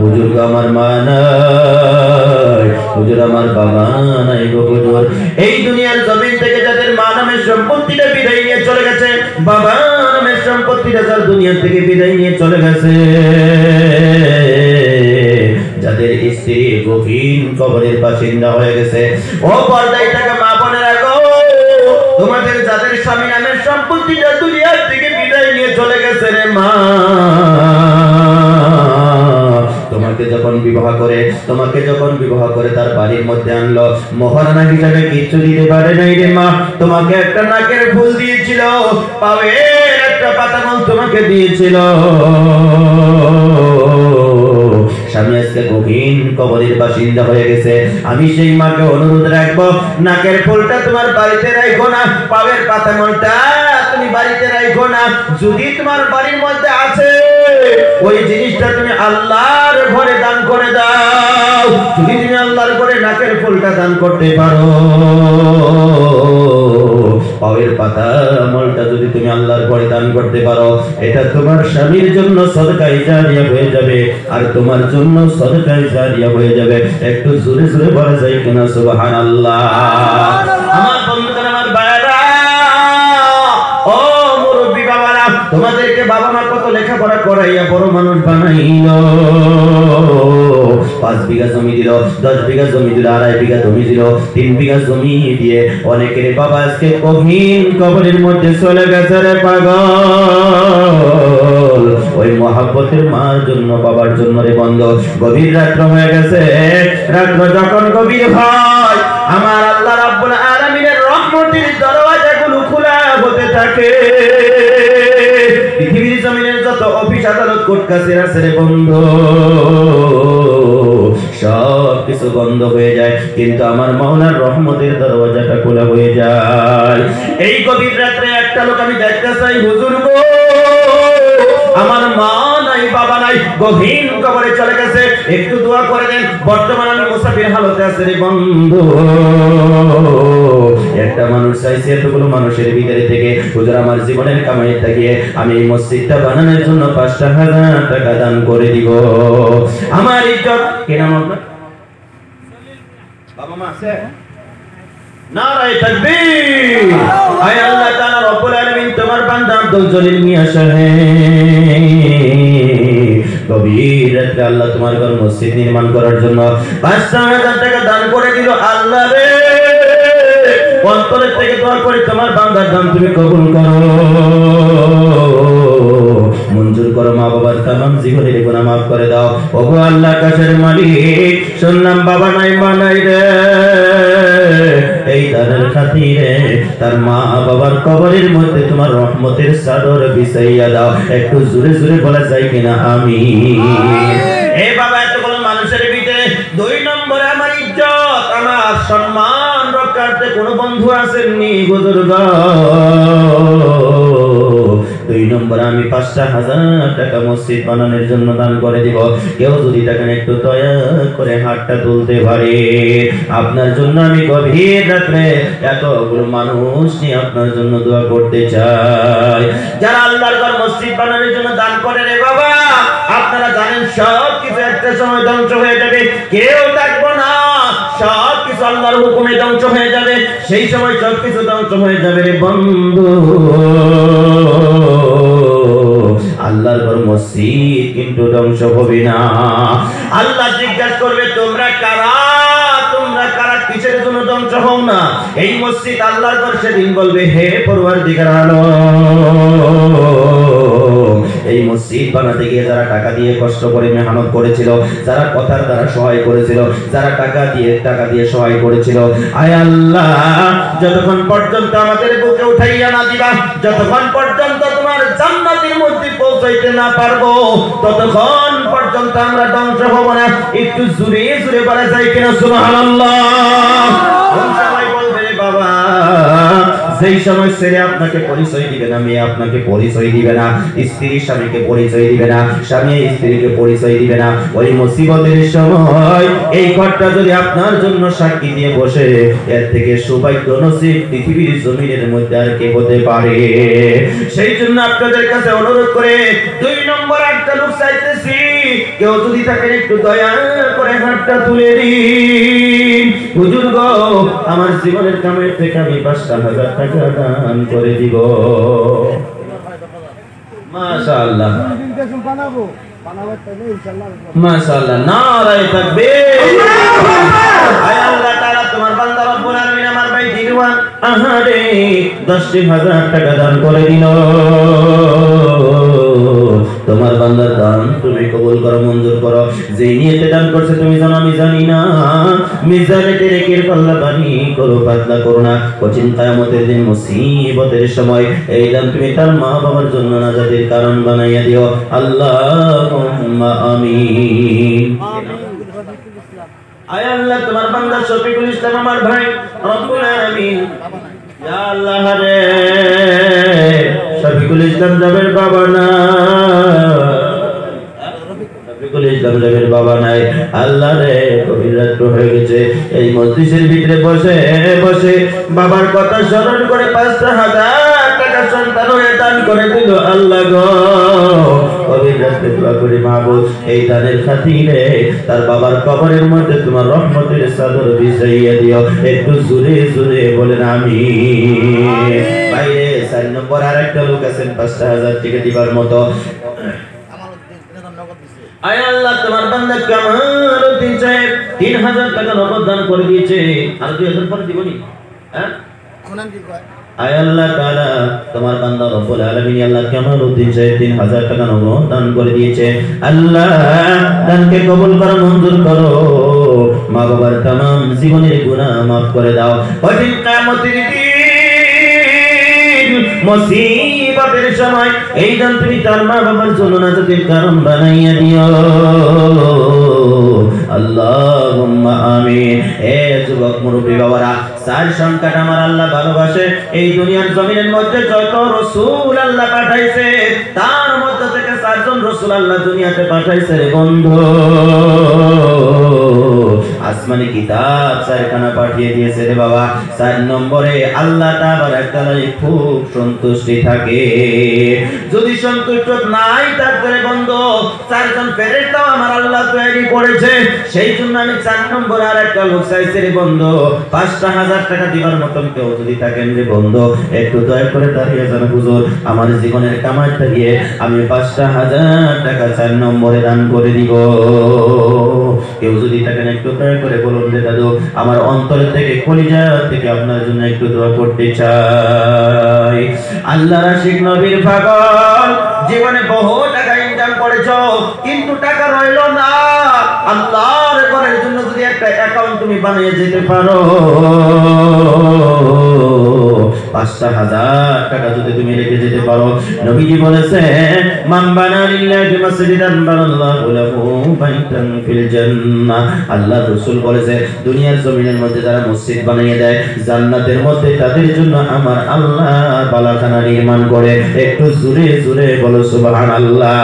হুজুর আমার মা নাই, হুজুর আমার বাবা নাই গো হুজুর। এই দুনিয়ার জমিন থেকে যাদের মা নামের সম্পত্তিটা বিদায় নিয়ে চলে গেছে, বাবা নামের সম্পত্তিটা যার দুনিয়া থেকে বিদায় নিয়ে চলে গেছে, যাদের স্ত্রী গভীর কবরের বাসিন্দা হয়ে গেছে, ও পর্দায় থাকা মা বোনেরা গো, তোমাদের যাদের স্বামী নামের সম্পত্তিটা দুনিয়া থেকে বিদায় নিয়ে চলে গেছে রে মা, তোমাকে যখন বিবাহ করে তার বাড়ির মধ্যে আনলো, মহারানা হিসাবে কিচ্ছু দিতে পারে নাই রে মা, তোমাকে একটা নাকের ফুল দিয়েছিল, পায়ের একটা পাতামল তোমাকে দিয়েছিল। স্বামী আজকে গভীর কবরের বাসিন্দা হয়ে গেছে, আমি সেই মাকে অনুরোধ রাখবো, নাকের ফুলটা তোমার বাড়িতে রাখো না, পায়ের পাতামলটা তুমি বাড়িতে রাখো না, যদি তোমার বাড়ির মধ্যে আছে ওই জিনিসটা তুমি আল্লাহর ঘরে দান করে দাও। যদি তুমি আল্লাহর ঘরে নাকের ফুলটা দান করতে পারো, পায়ের পাতা আমলটা যদি তুমি আল্লাহর ঘরে দান করতে পারো, এটা তোমার স্বামীর জন্য সদকায়ে জারিয়া হয়ে যাবে, আর তোমার জন্য সদকায়ে জারিয়া হয়ে যাবে। একটু জোরে জোরে বলা যায় কিনা সুবহানাল্লাহ। আমার বন্ধুরা, আমার ভাইরা, ও মুরব্বি বাবারা, তোমাদেরকে বাবা মা কত লেখাপড়া করাইয়া বড় মানুষ বানাইলো। 5 বিঘা জমি দিল, 10 বিঘা জমি দিল, 2.5 বিঘা জমি দিল, 3 বিঘা জমি দিয়ে অনেকের বাবা আজকে গভীর কবরের মধ্যে চলে গেছে রে পাগল। ওই মহাব্বতের মার জন্য, বাবার জন্য রে বন্ধ, গভীর রাত্র হয়ে গেছে। রাত্র যখন গভীর হয়, আমার আল্লাহ রাব্বুল আলামিনের রহমতের দরওয়াজাগুলো খোলা হতে থাকে। পৃথিবীর জমিনের যত অফিস আদালত কোর্ট কাছে আছে রে বন্ধু, সব কিছু বন্ধ হয়ে যায়, কিন্তু আমার মাওলার রহমতের দরওয়াজাটা খোলা হয়ে যায়। এই গভীর রাত্রে একটা লোক আমি দেখতে চাই, হুজুর গো, আমার মা নাই, বাবা নাই, গভীর কবরে চলে গেছে, একটু দোয়া করে দেন। বর্তমানে আমি মুসাফির হালতে আছি রে বন্ধু। একটা মানুষ চাইছে এতগুলো মানুষের ভিতরে থেকে, হুজুর আমার জীবনের কামাই থাকিয়ে আমি এই মসজিদটা বানানোর জন্য 5,000 টাকা দান করে দিব। আমার ইজ্জত কি নাম আপনার? বাবা মা আছে? নারায়ে তাকবীর। আয় আল্লাহ তাআলা রব্বুল আলামিন, তোমার বান্দা আব্দুল জলিল মিয়া সাহেব গভীর রাতে আল্লাহ তোমার ঘর মসজিদ নির্মাণ করার জন্য 5,000 টাকা দান করে দিল। আল্লাহ রে, অন্তরের থেকে দোয়া করি, তোমার বান্দার দান তুমি কবুল করো, মঞ্জুর করো। মা বাবার তামাম জীবনের গুনাহ মাফ করে দাও। ওগো আল্লাহ, আকাশের মালিক, শুনলাম বাবা নাই মা নাই রে, এই দানের খাতিরে তার মা বাবার কবরের মধ্যে তোমার রহমতের চাদর বিছাইয়া দাও। একটু জোরে জোরে বলা যায় কিনা আমিন। এ বাবা, এতগুলো মানুষের ভিতরে 2 নম্বরে আমার ইজ্জত, আমার সম্মান রক্ষার্থে কোনো বন্ধু আসেননি বুজুর্গ। 2 নম্বরে আমি 5,000 টাকা মসজিদ বানানোর জন্য দান করে দিব। কেউ যদি টাকা একটু দয়া করে হাতটা তুলতে পারে, আপনার জন্য আমি গভীর রাত্রে এতগুলো মানুষ নিয়ে আপনার জন্য দোয়া করতে চাই। যারা আল্লাহর ঘর মসজিদ বানানোর জন্য দান করে রে বাবা, আপনারা জানেন সব কিছু একটা সময় ধ্বংস হয়ে যাবে, কেউ থাকবে না, সব কিছু আল্লাহর হুকুমে ধ্বংস হয়ে যাবে। সেই সময় সব কিছু ধ্বংস হয়ে যাবে রে বন্ধু। আল্লাহর ঘর মসজিদ কিন্তু ধ্বংস হবে না। আল্লাহ জিজ্ঞাসা করবে, তোমরা কারা, তোমরা কারা, কিসের জন্য ধ্বংস হও না? এই মসজিদ আল্লাহর ঘর সেদিন বলবে, হে পরওয়ারদিগার আলম, এই মসজিদ বানাতে গিয়ে যারা টাকা দিয়ে কষ্ট করে মেহনত করেছিল, যারা কথার দ্বারা সহায় করেছিল, যারা টাকা দিয়ে সহায় করেছিল, আয় আল্লাহ, যতক্ষণ পর্যন্ত আমাদের বুকে উঠাইয়া না দিবা, যতক্ষণ পর্যন্ত তোমার জান্নাতের মধ্যে পৌঁছাইতে না পারবো, ততক্ষণ পর্যন্ত আমরা ধ্বংস হব না। একটু জোরে জোরে বলা যায় কিনা সুবহানাল্লাহ। সবাই বলবে বাবা, সেই সময় ছেলে আপনাকে পরিচয় দিবে না, মেয়ে আপনাকে পরিচয় দিবে না, স্ত্রী স্বামীকে পরিচয় দিবে না, স্বামী স্ত্রীকে পরিচয় দিবে না। ওই মুসিবতের সময় এই ঘরটা যদি আপনার জন্য সাক্ষী দিয়ে বসে, এর থেকে সৌভাগ্য নসিব পৃথিবীর জমিনের মধ্যে আর কে হতে পারে? সেই জন্য আপনাদের কাছে অনুরোধ করে 2 নম্বর একটা লোক চাইতেছি, কেউ যদি থাকেন একটু দয়া করে হাতটা তুলে দিন। হুজুর গো, আমার জীবনের কামের থেকে আমি 5,000 টাকা দান করে দিব। মাশাআল্লাহ, মাশাআল্লাহ, নারায়ে তাকবীর। আয় আল্লাহ তাআলা, তোমার বান্দা রব্বুল আলামিন আমার ভাই দিলওয়ান আহারে 10,000 টাকা দান করে দিল। তোমার বান্দার দান তুমি কবুল করো, মঞ্জুর করো। যেই নিয়তে দান করছে তুমি জানো, আমি জানি না। মিজানে নেকির পাল্লা বানি করো, পাতলা করো না। কঠিন কিয়ামতের দিন মুসিবতের সময় এই দান তুমি তার মা বাবার জন্য নাজাতের কারণ বানাইয়া দিও। আল্লাহুম্মা আমিন। আয় আল্লাহ, তোমার বান্দা শফিকুল ইসলাম আমার ভাই রব্বুল আলামিন, ইয়া আল্লাহ রে, শফিকুল ইসলাম যাবের বাবা না, আল্লাহ রে গভীর রাত হয়ে গেছে, এই মজলিসের ভিতরে বসে বসে বাবার কথা স্মরণ করে 5,000 টাকা সন্তান হয়ে দান করে দিল। আল্লাহ গো গভীর রাতে দোয়া করি মাহবুব এই দানের খাতিরে তার বাবার কবরের মধ্যে তোমার রহমতের চাদর বিছাইয়া দিও। একটু জোরে জোরে বলেন আমিন। বাইরে 4 নম্বর আরেকটা লোক আছেন 5,000 টাকা দিবার মতো। আয় আল্লাহ তোমার বান্দা কামালউদ্দিন সাহেব 3,000 টাকা নগদ দান করে দিয়েছে। আর 2,000 পরে দিবনি? হ্যাঁ কোন কি কয়? আয় আল্লাহ তাআলা তোমার বান্দা রব্বুল আলামিন আল্লাহ কামালউদ্দিন সাহেব 3,000 টাকা নগদ দান করে দিয়েছে। আল্লাহ দানকে কবুল করো, মঞ্জুর করো, মা বাবার तमाम জীবনের গুনাহ maaf করে দাও। কঠিন কিয়ামতের দিন মুসিবতের সময় এই দান তুমি তার মা বাবার জন্য নাজাতের কারণ বানাইয়া দিও। আল্লাহুম্মা আমিন। এ যুবক মুরব্বী বাবারা, 4 সংখ্যাটা আমার আল্লাহ ভালোবাসে। এই দুনিয়ার জমিনের মধ্যে যত রাসূল আল্লাহ পাঠাইছে তার মধ্যে থেকে 4 জন রাসূল আল্লাহ দুনিয়াতে পাঠাইছে রে বন্ধু। আসমানি কিতাব 4 খানা পাঠিয়ে দিয়েছে রে বাবা। 4 নম্বরে আল্লাহ তাবারক তাআলা খুব সন্তুষ্টি থাকে। যদি সন্তুষ্ট নাই তারপরে বন্ধু 4 জন ফেরেশতা আমার আল্লাহ তৈরি করেছে। সেই জন্য আমি 4 নম্বর আর একটা লোক চাইছি রে বন্ধু। 5,000 টাকা দিবার মতন কেউ যদি থাকেন রে বন্ধু, একটু দয়া করে দাঁড়িয়ে যান হুজুর, আমার জীবনের কামাই থেকে আমি 5,000 টাকা 4 নম্বরে দান করে দিব। কেউ যদি থাকেন একটু দয়া করে বলুন যে দাদু আমার অন্তর থেকে কলিজা থেকে আপনার জন্য একটু দোয়া করতে চাই। আল্লাহর আশিক নবীর পাগল জীবনে বহু টাকা ইনকাম করেছো কিন্তু টাকা রইলো না। আল্লাহর ঘরের জন্য যদি একটা অ্যাকাউন্ট তুমি বানিয়ে যেতে পারো, 5,000 টাকা যদি তুমি রেখে যেতে পারো, নবীজি বলেছেন মান বানা লিল্লাহি মাসজিদান বানাল্লাহু লাহু বাইতান ফিল জান্নাহ। আল্লাহ রাসূল বলেছে দুনিয়ার জমিনের মধ্যে যারা মসজিদ বানিয়ে দেয় জান্নাতের মধ্যে তাদের জন্য আমার আল্লাহ বালাখানা নির্মাণ করে। একটু জোরে জোরে বলো সুবহানাল্লাহ।